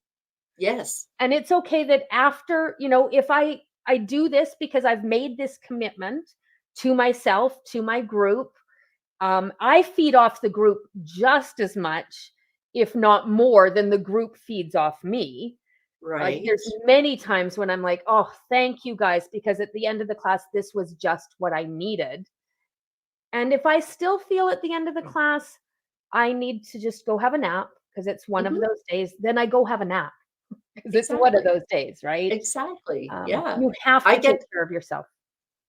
Yes. And it's okay that after, if I do this because I've made this commitment to myself, to my group, I feed off the group just as much, if not more, than the group feeds off me. Like, Right. there's many times when I'm like, oh, thank you guys, because at the end of the class, this was just what I needed. And if I still feel at the end of the class, I need to just go have a nap because it's one of Mhm. those days, then I go have a nap because it's one of Exactly. those days, right? Exactly. Yeah. You have I to take get care of yourself.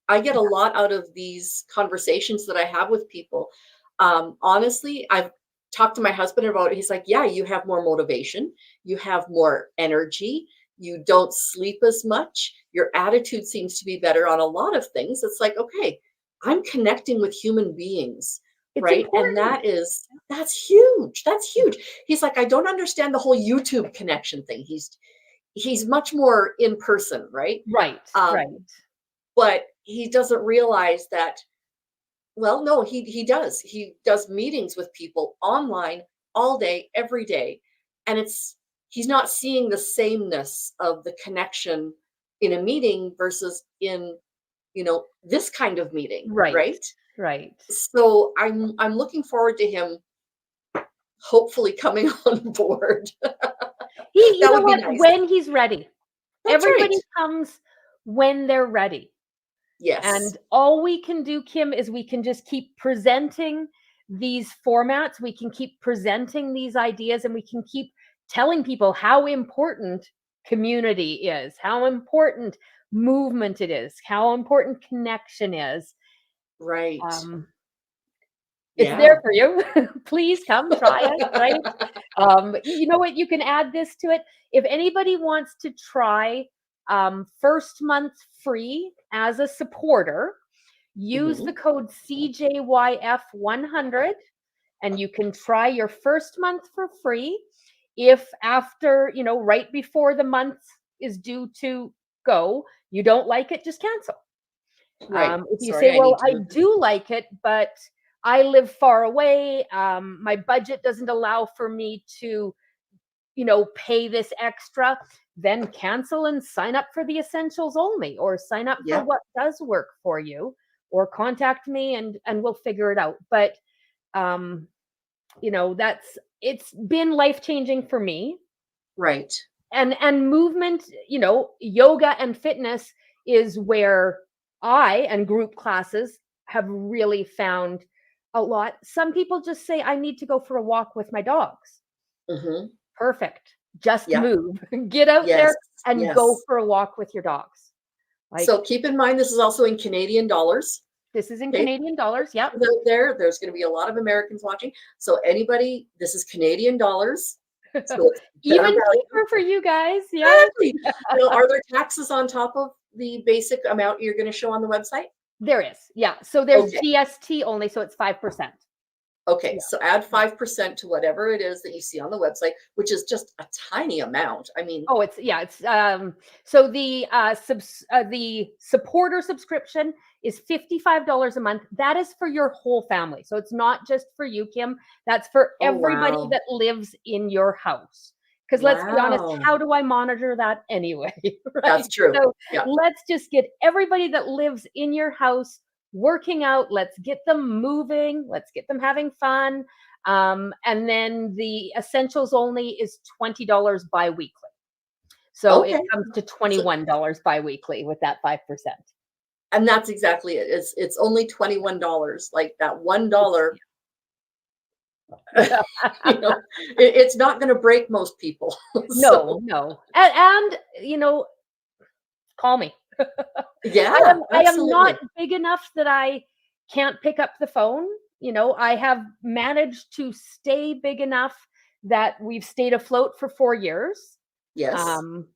I get a lot out of these conversations that I have with people. Honestly, I've talked to my husband about it. He's like, "Yeah, you have more motivation. You have more energy. you don't sleep as much, your attitude seems to be better on a lot of things. It's like, okay, I'm connecting with human beings, It's right? And important. that's huge. That's huge. He's like, I don't understand the whole YouTube connection thing. He's much more in person, right? Right, right, But he doesn't realize that, well, no, he does. He does meetings with people online all day, every day. And he's not seeing the sameness of the connection in a meeting versus in, this kind of meeting, right, right? right. So I'm looking forward to him hopefully coming on board. You That know would be what? nice. When he's ready. That's right. Everybody comes when they're ready. Yes. And all we can do, Kim, is we can just keep presenting these formats. We can keep presenting these ideas, and we can keep telling people how important community is, how important movement it is, how important connection is. Right. Um, it's there Yeah. for you. Please come try it, right? You know what? You can add this to it. If anybody wants to try first month free as a supporter, use the Hmm. code CJYF100 and you can try your first month for free. If after, right before the month is due to go, you don't like it, just cancel. Right. If you Sorry, say, I well, need to I move. do like it, but I live far away, my budget doesn't allow for me to, pay this extra, then cancel and sign up for the essentials only, or sign up for Yeah. what does work for you, or contact me and we'll figure it out. But um, it's been life changing for me. Right. And movement, yoga and fitness is where I and group classes have really found a lot. Some people just say, I need to go for a walk with my dogs. Hmm. Perfect. Just Yeah. move. Get out Yes. there and go Yes. for a walk with your dogs. Like, So keep in mind, this is also in Canadian dollars. this is in Okay. Canadian dollars. Yep. There's going to be a lot of Americans watching. So anybody, this is Canadian dollars. So it's better Even value. cheaper for you guys. Yes. Exactly. Are there taxes on top of the basic amount you're going to show on the website? There is. Yeah. So there's Okay. GST only. So it's 5%. Okay, Yeah. so add Yeah. 5% to whatever it is that you see on the website, which is just a tiny amount. I mean, Oh, it's so the supporter subscription is $55 a month. That is for your whole family. So it's not just for you, Kim. That's for oh everybody wow. that lives in your house. Because let's be honest, Wow. how do I monitor that anyway? That's Right. true. So Yeah. let's just get everybody that lives in your house working out. Let's get them moving. Let's get them having fun. And then the essentials only is $20 biweekly. So it Okay. comes to So, $21 biweekly with that 5%. and that's exactly it. It's only $21. Like that $1, it's not going to break most people. No, So no. And call me. yeah, I am not absolutely. big enough that I can't pick up the phone. I have managed to stay big enough that we've stayed afloat for 4 years. Yes. Um,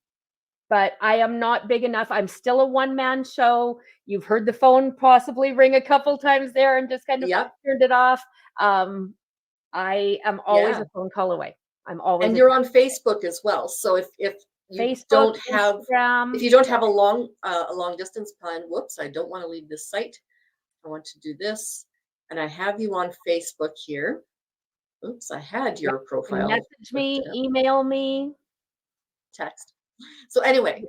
but I am not big enough. I'm still a one-man show. You've heard the phone possibly ring a couple times there and just kind of Yep. turned it off. I am always Yeah. a phone call away. I'm always And a you're on Facebook as well. So if you Facebook, don't have if Instagram. you don't have a long distance plan, whoops, I don't want to leave this site. I want to do this. And I have you on Facebook here. Oops, I had Yeah, your you can profile message me, lifted up. email me. Text. So anyway,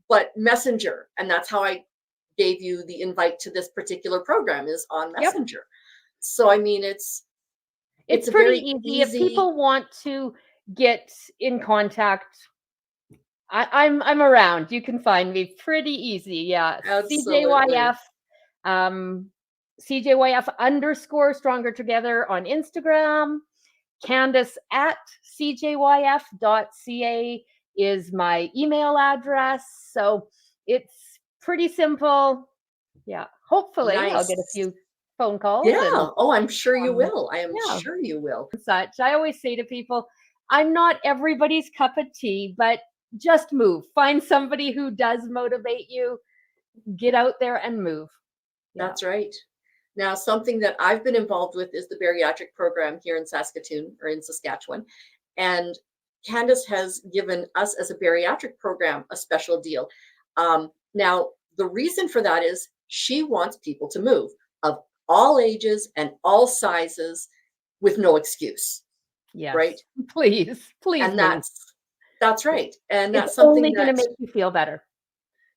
but Messenger, and that's how I gave you the invite to this particular program is on Yep. Messenger. So I mean, it's It's a pretty very easy. If easy. people want to get in contact, I'm around. You can find me pretty easy. Yeah. Absolutely. CJYF, um, CJYF underscore stronger together on Instagram. Candace at cjyf.ca is my email address. So it's pretty simple. Yeah. Hopefully I'll get a Nice. few phone calls and Yeah. Oh, I'm sure you um, will. I am yeah, sure you will. such. I always say to people, I'm not everybody's cup of tea, but just move. Find somebody who does motivate you. Get out there and move. Yeah. That's right. Now, something that I've been involved with is the bariatric program here in Saskatoon or in Saskatchewan. And Candace has given us as a bariatric program a special deal. Now, the reason for that is she wants people to move of all ages and all sizes with no excuse. Yes. Right. Please And move. that's right. And It's that's something only going to that make you feel better.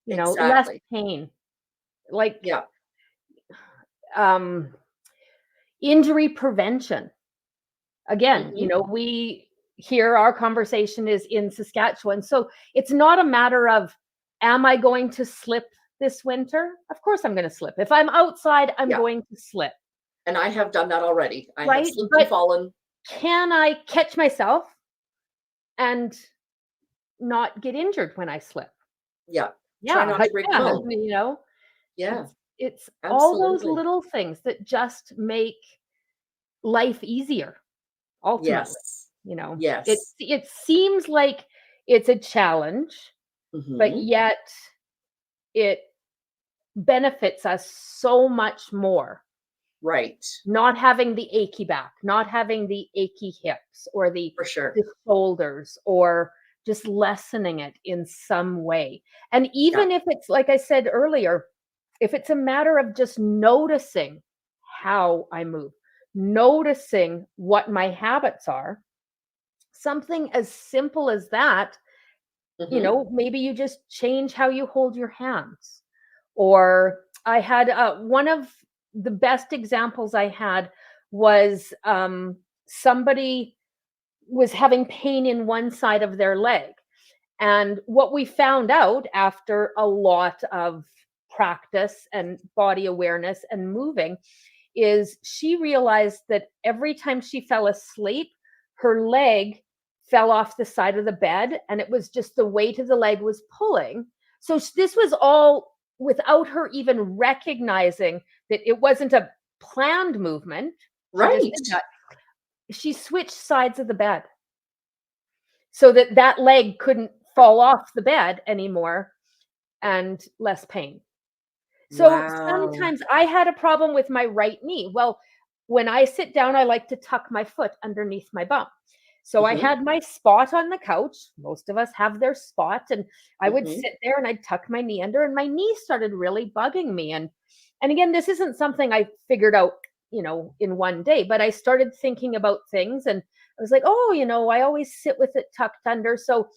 You know, less exactly. pain. Like Yeah. Injury prevention. Again, Mhm. you know, we here our conversation is in Saskatchewan. So it's not a matter of, am I going to slip this winter? Of course I'm going to slip. If I'm outside, I'm Yeah. going to slip. And I have done that already. I have Right? slipped and fallen. Can I catch myself and not get injured when I slip? Yeah. Try Yeah, not to break a bone. you know, Yeah. it's all those Absolutely. little things that just make life easier ultimately. Yes. You know, Yes. it seems like it's a challenge, but Mhm. yet it benefits us so much more. Right. Not having the achy back, not having the achy hips or For sure. the shoulders, or just lessening it in some way. And Yeah. even if it's like I said earlier, if it's a matter of just noticing how I move, noticing what my habits are, something as simple as that, you Mhm. know, maybe you just change how you hold your hands. Or I had one of the best examples I had was somebody was having pain in one side of their leg. And what we found out after a lot of practice and body awareness and moving is she realized that every time she fell asleep, her leg fell off the side of the bed, and it was just the weight of the leg was pulling. So this was all without her even recognizing that it wasn't a planned movement. She just Right. did that. She switched sides of the bed so that that leg couldn't fall off the bed anymore and less pain. So Wow. sometimes I had a problem with my right knee. Well, when I sit down, I like to tuck my foot underneath my bum. So I Mhm. had my spot on the couch. Most of us have their spot, and I would Mhm. sit there and I'd tuck my knee under, and my knee started really bugging me. And again, this isn't something I figured out, you know, in one day, but I started thinking about things, and I was like, oh, you know, I always sit with it tucked under. So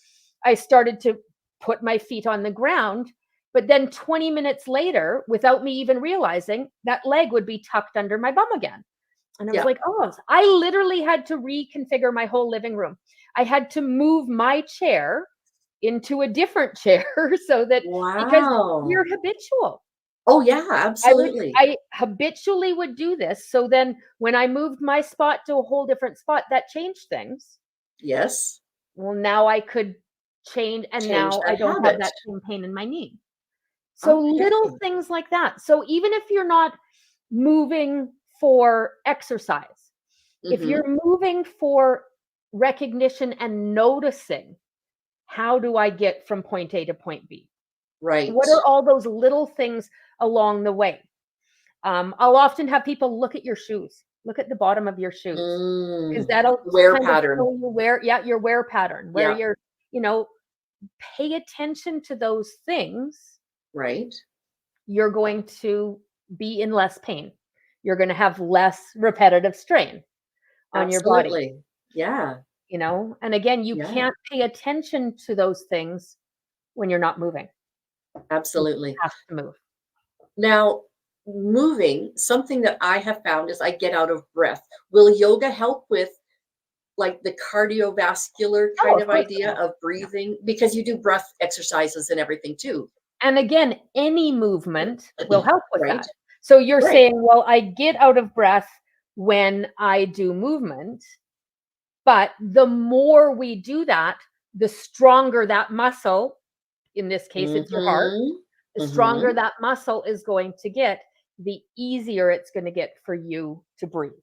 I started to put my feet on the ground, but then 20 minutes later, without me even realizing, that leg would be tucked under my bum again. And I was Yeah. like, oh, I literally had to reconfigure my whole living room. I had to move my chair into a different chair so that, because Wow. you're habitual. Oh, yeah, absolutely. I habitually would do this. So then when I moved my spot to a whole different spot, that changed things. Yes. Well, now I could change, and Change now I that don't have habit. that same pain in my knee. So Okay. little things like that. So even if you're not moving for exercise, if Mhm. you're moving for recognition and noticing, how do I get from point A to point B? Right. What are all those little things along the way? I'll often have people look at your shoes, look at the bottom of your shoes, because Mm. that'll Wear kind of pattern. show you where, yeah, your wear pattern, where Yeah. you're, you know, pay attention to those things. Right. You're going to be in less pain. You're going to have less repetitive strain on your body, Absolutely. Yeah. you know? And again, you Yeah. can't pay attention to those things when you're not moving. You Absolutely. have to move. Now, moving, something that I have found is I get out of breath. Will yoga help with like the cardiovascular Oh, kind of of course it idea will. of Yeah. breathing? Because you do breath exercises and everything too. And again, any movement will help with Right? that. So you're Right. saying, well, I get out of breath when I do movement, but the more we do that, the stronger that muscle, in this case, it's your heart, Mhm. the stronger Mhm. that muscle is going to get, the easier it's going to get for you to breathe.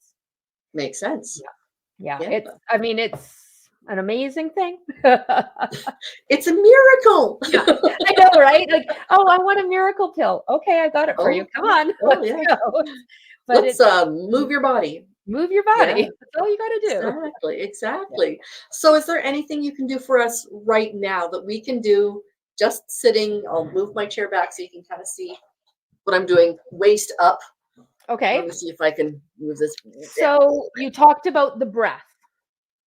Makes sense. Yeah. Yeah. Yeah. It's, I mean, it's an amazing thing. It's a miracle. Yeah, I know, right? Like, oh, I want a miracle pill. Okay, I got it for you. Oh, Come on, oh let's yeah. go. But Let's it's move your body. move your Yeah, body. That's all you got to do. exactly, Yeah. exactly. So is there anything you can do for us right now that we can do just sitting? I'll move my chair back so you can kind of see what I'm doing, waist up. Let Okay. me see if I can move this down a So little bit. you talked about the breath,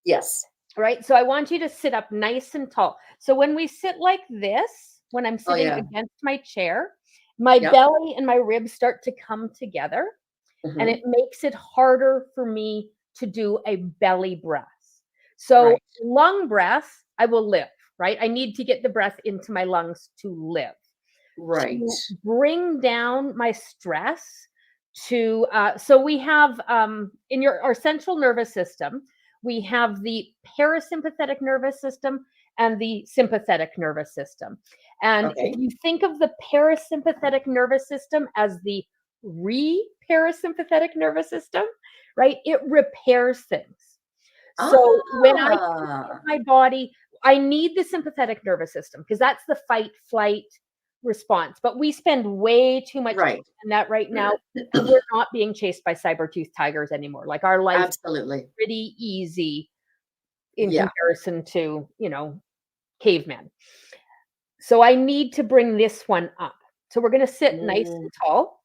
Yes. right? So I want you to sit up nice and tall. So when we sit like this, when I'm Oh sitting yeah. against my chair, my Yep. belly and my ribs start to come together, and it Hmm. makes it harder for me to do a belly breath. So Right. lung breath, I will live, right? I need to get the breath into my lungs to live. Right. To bring down my stress, to so we have in your our central nervous system, we have the parasympathetic nervous system and the sympathetic nervous system. And if Okay. you think of the parasympathetic nervous system as the parasympathetic nervous system, right, it repairs things. So when I Ah. my body, I need the sympathetic nervous system because that's the fight flight response. But we spend way too much time Right. on that right now, and we're not being chased by saber-toothed tigers anymore. Like our life is Absolutely. pretty easy in Yeah. comparison to, cavemen. So I need to bring this one up. So we're going to sit nice Mm-hmm. and tall.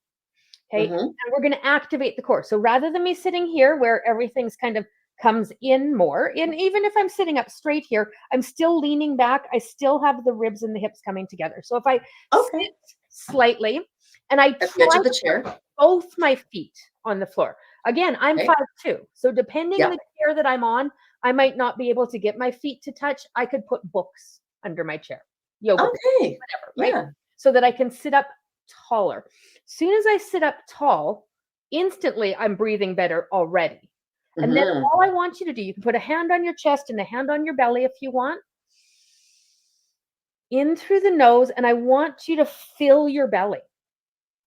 Okay. And we're going to activate the core. So rather than me sitting here where everything's kind of comes in more, and even if I'm sitting up straight here, I'm still leaning back. I still have the ribs and the hips coming together. So if I Okay. sit slightly and I At the edge try of the to put chair. both my feet on the floor. Again, I'm Okay. 5'2". So depending Yep. the chair that I'm on, I might not be able to get my feet to touch. I could put books under my chair, yoga books, Okay. whatever, right? Yeah. So that I can sit up taller. Soon as I sit up tall, instantly I'm breathing better already. And then Hmm. all I want you to do, you can put a hand on your chest and a hand on your belly if you want. In through the nose, and I want you to fill your belly.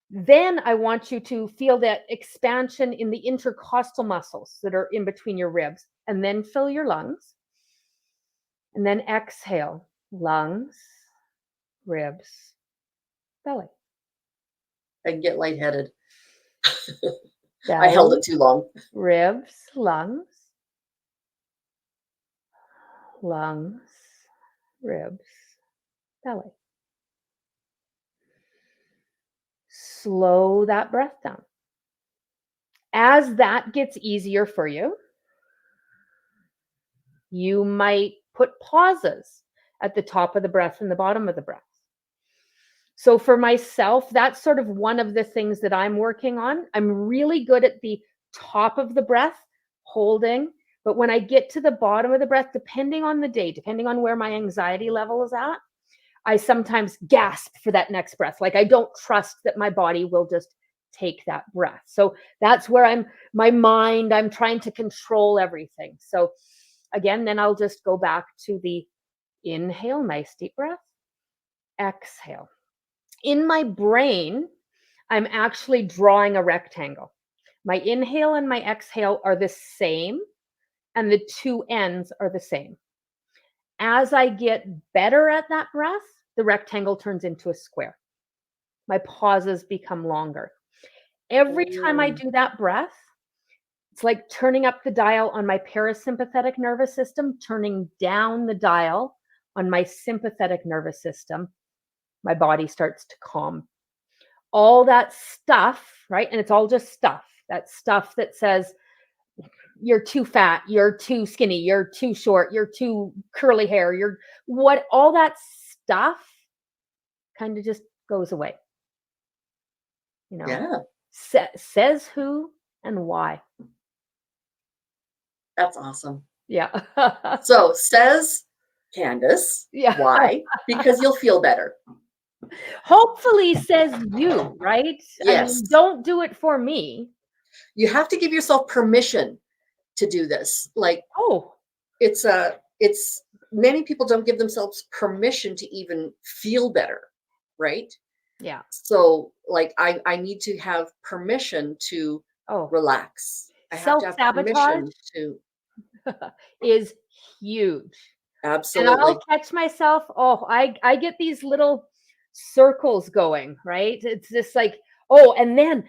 Then I want you to feel that expansion in the intercostal muscles that are in between your ribs, and then fill your lungs. And then exhale, lungs, ribs, belly. I can get lightheaded. I held Belly, it too long. ribs, lungs, ribs, belly. Slow that breath down. As that gets easier for you, you might put pauses at the top of the breath and the bottom of the breath. So for myself, that's sort of one of the things that I'm working on. I'm really good at the top of the breath, holding. But when I get to the bottom of the breath, depending on the day, depending on where my anxiety level is at, I sometimes gasp for that next breath. Like I don't trust that my body will just take that breath. So that's where my mind, I'm trying to control everything. So again, then I'll just go back to the inhale, nice deep breath, exhale. In my brain, I'm actually drawing a rectangle. My inhale and my exhale are the same, and the two ends are the same. As I get better at that breath, the rectangle turns into a square. My pauses become longer. Every time I Mm. do that breath, it's like turning up the dial on my parasympathetic nervous system, turning down the dial on my sympathetic nervous system. My body starts to calm. All that stuff, right? And it's all just stuff. That stuff that says, you're too fat, you're too skinny, you're too short, you're too curly hair, you're what, all that stuff kind of just goes away, you know. Yeah. Says who and why. That's awesome. Yeah. So says Candace, Yeah. why? Because you'll feel better. Hopefully says you, right? I mean, Yes. don't do it for me. You have to give yourself permission to do this. Like Oh, it's many people don't give themselves permission to even feel better, right? yeah. So like I need to have permission to Oh, relax. I have to have self-sabotage permission to is huge. And Absolutely. I'll catch myself. Oh, I get these little circles going, right? It's just like, oh, and what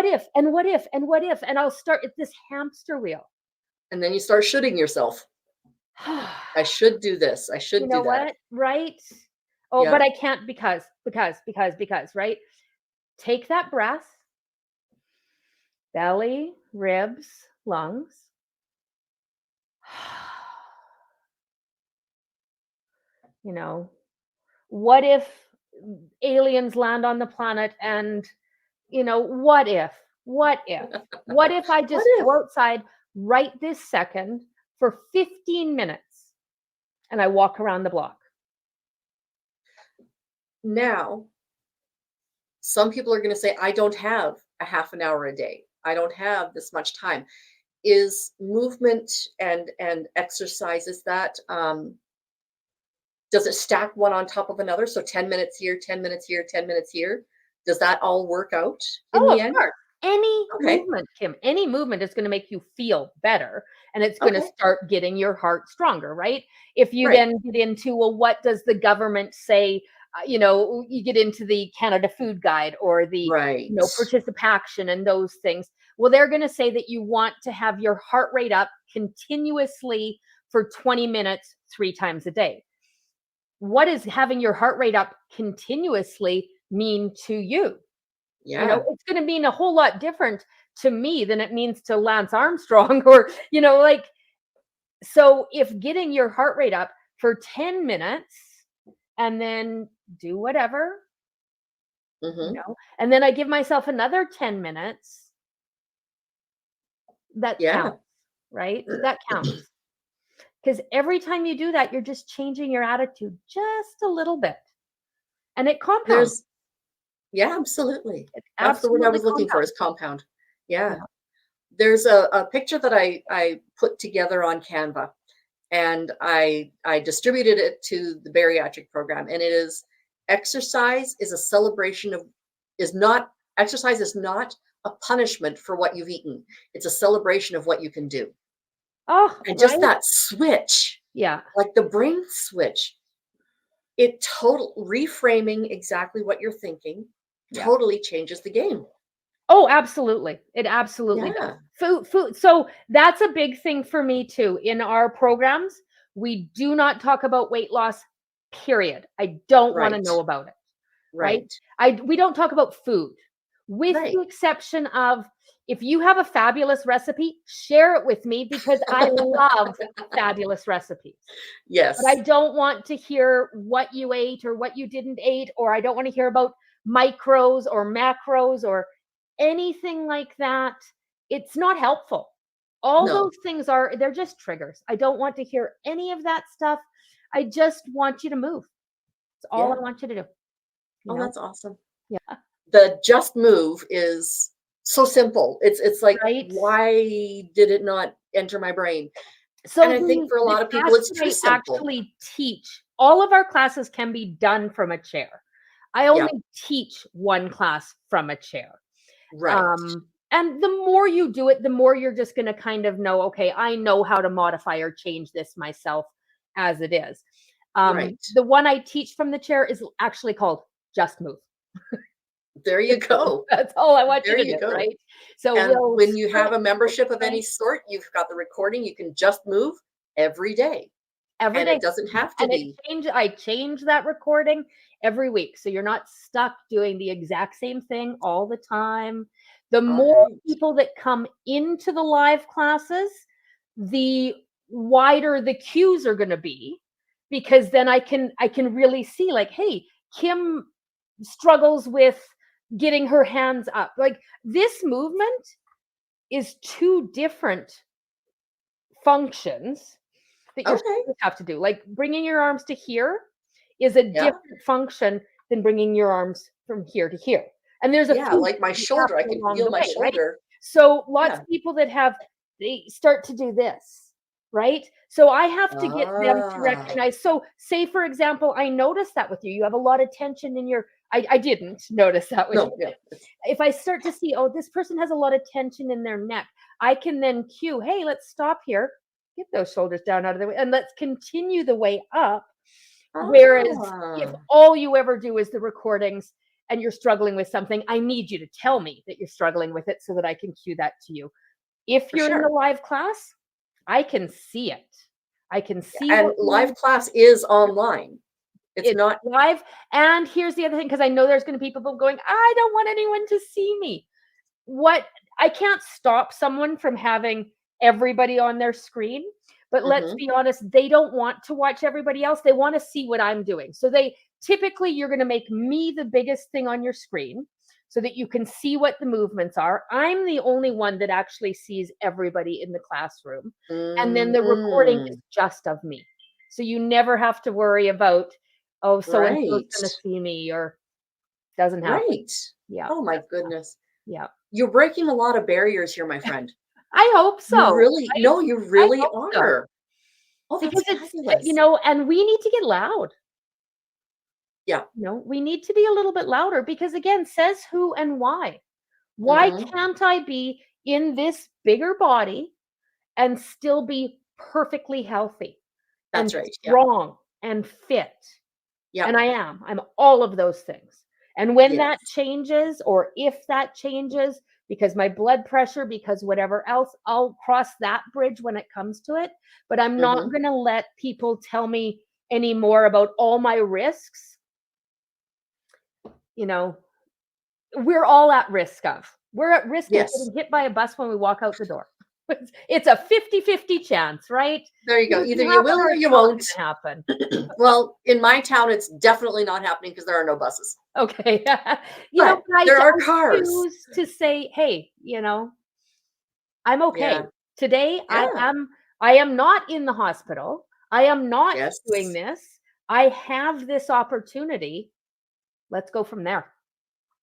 if, and what if, and what if, and I'll start at this hamster wheel. And then you start shooting yourself. I should do this. I You should know do that. what? Right? Oh, but Yeah. I can't because, right? Take that breath, belly, ribs, lungs. You know, what if aliens land on the planet and, what if? What if? What if I What just if? go outside right this second for 15 minutes and I walk around the block? Now, some people are going to say, I don't have a half an hour a day. I don't have this much time. Is movement and exercise, is that does it stack one on top of another? So 10 minutes here, 10 minutes here, 10 minutes here. Does that all work out in Oh, the of end? course. Any Okay. movement, Kim, any movement is going to make you feel better and it's going to Okay. start getting your heart stronger, right? If you Right. then get into, well, what does the government say? You get into the Canada Food Guide or the, Right. participation and those things. Well, they're going to say that you want to have your heart rate up continuously for 20 minutes, 3 times a day. What does having your heart rate up continuously mean to you? Yeah. It's going to mean a whole lot different to me than it means to Lance Armstrong or, like, so if getting your heart rate up for 10 minutes and then do whatever, Hmm. and then I give myself another 10 minutes, that Yeah. counts, right? That counts. Because every time you do that, you're just changing your attitude just a little bit and it compounds. There's, yeah, absolutely. It That's the word I absolutely was looking for, compounds. is compound. Yeah. Yeah. There's a picture that I put together on Canva, and I distributed it to the bariatric program, and it is, exercise is a celebration of, is not, exercise is not a punishment for what you've eaten. It's a celebration of what you can do. Oh, And just right. that switch, Yeah. like the brain switch, it total reframing exactly what you're thinking Yeah. totally changes the game. Oh, absolutely. It absolutely does. Yeah. Food. So that's a big thing for me too. In our programs, we do not talk about weight loss, period. I don't want to Right. know about it, right? Right. We don't talk about food, with Right. the exception of, if you have a fabulous recipe, share it with me because I love fabulous recipes. But I Yes. don't want to hear what you ate or what you didn't eat, or I don't want to hear about micros or macros or anything like that. It's not helpful. All No. those things they're just triggers. I don't want to hear any of that stuff. I just want you to move. That's all Yeah. I want you to do, you Oh, know? that's awesome. Yeah. The just move is so simple. It's like, Right? why did it not enter my brain? And So I think for a the lot of people, class it's that too I simple. actually teach, all of our classes can be done from a chair. I Yeah. only teach one class from a chair. Right. And the more you do it, the more you're just going to kind of know, okay, I know how to modify or change this myself as it is. Right. The one I teach from the chair is actually called Just Move. There you go. That's all I want you There to you do, go. right? So And we'll when you start have a membership of okay, any sort, you've got the recording, you can just move every day. every And day. it doesn't have to And be. I change that recording every week. So you're not stuck doing the exact same thing all the time. The All more right. people that come into the live classes, the wider the queues are going to be, because then I can really see, like, hey, Kim struggles with getting her hands up. Like, this movement is two different functions that your Okay. shoulders have to do. Like, bringing your arms to here is a Yeah. different function than bringing your arms from here to here. And there's a Yeah. few Like my that shoulder, I happen can along feel the my way, right? shoulder. So lots Yeah. of people they start to do this, right? So I have to get them to Ah. recognize. So say, for example, I noticed that with you. You have a lot of tension in your, I didn't notice that with you. No, yeah. If I start to see, oh, this person has a lot of tension in their neck, I can then cue, hey, let's stop here. Get those shoulders down out of the way, and let's continue the way up. Whereas if Ah, all you ever do is the recordings and you're struggling with something, I need you to tell me that you're struggling with it so that I can cue that to you. If for you're in the sure. live class, I can see it. I can see And what live class is online. It's it's not. live. And here's the other thing, because I know there's going to be people going, I don't want anyone to see me. What I can't stop someone from having everybody on their screen, but let's Mhm. be honest, they don't want to watch everybody else. They want to see what I'm doing. So they typically you're going to make me the biggest thing on your screen so that you can see what the movements are. I'm the only one that actually sees everybody in the classroom. And then the recording is Mm, just of me. So you never have to worry about, oh, so and so's right. going to see me, or doesn't happen. Right. Yeah. Oh my goodness. Yeah. You're breaking a lot of barriers here, my friend. I hope You so. really, no, you I really hope so, are. Oh, that's because it's, fabulous. and we need to get loud. Yeah. We need to be a little bit louder because, again, says who and why. Why Hmm. can't I be in this bigger body and still be perfectly healthy and That's right. Yeah. strong and fit? Yeah. And I am. I'm all of those things. And when that Yes. changes, or if that changes, because my blood pressure, because whatever else, I'll cross that bridge when it comes to it. But I'm not Hmm. going to let people tell me anymore about all my risks. You know, we're all at risk of. We're at risk of Yes. getting hit by a bus when we walk out the door. It's a 50-50 chance, right? There you go. It can Either you happen will or or it's you not won't. going to happen. Well, in my town, it's definitely not happening because there are no buses. Okay. But But I there are I cars. choose to say, "Hey, I'm okay. Yeah. Today Yeah. I am not in the hospital. I am not doing Yes. this. I have this opportunity. Let's go from there."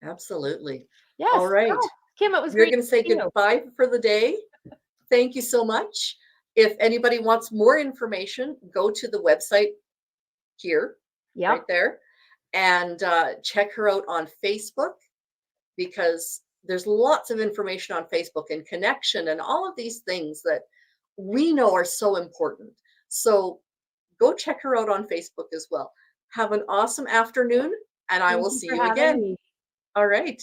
Absolutely. All Yes. right. Oh, Kim, it was We're great going to to say see you. goodbye for the day. Thank you so much. If anybody wants more information, go to the website here, right Yep. there, and check her out on Facebook, because there's lots of information on Facebook and connection and all of these things that we know are so important. So go check her out on Facebook as well. Have an awesome afternoon, and I Thank will you see for you having again. me. All right.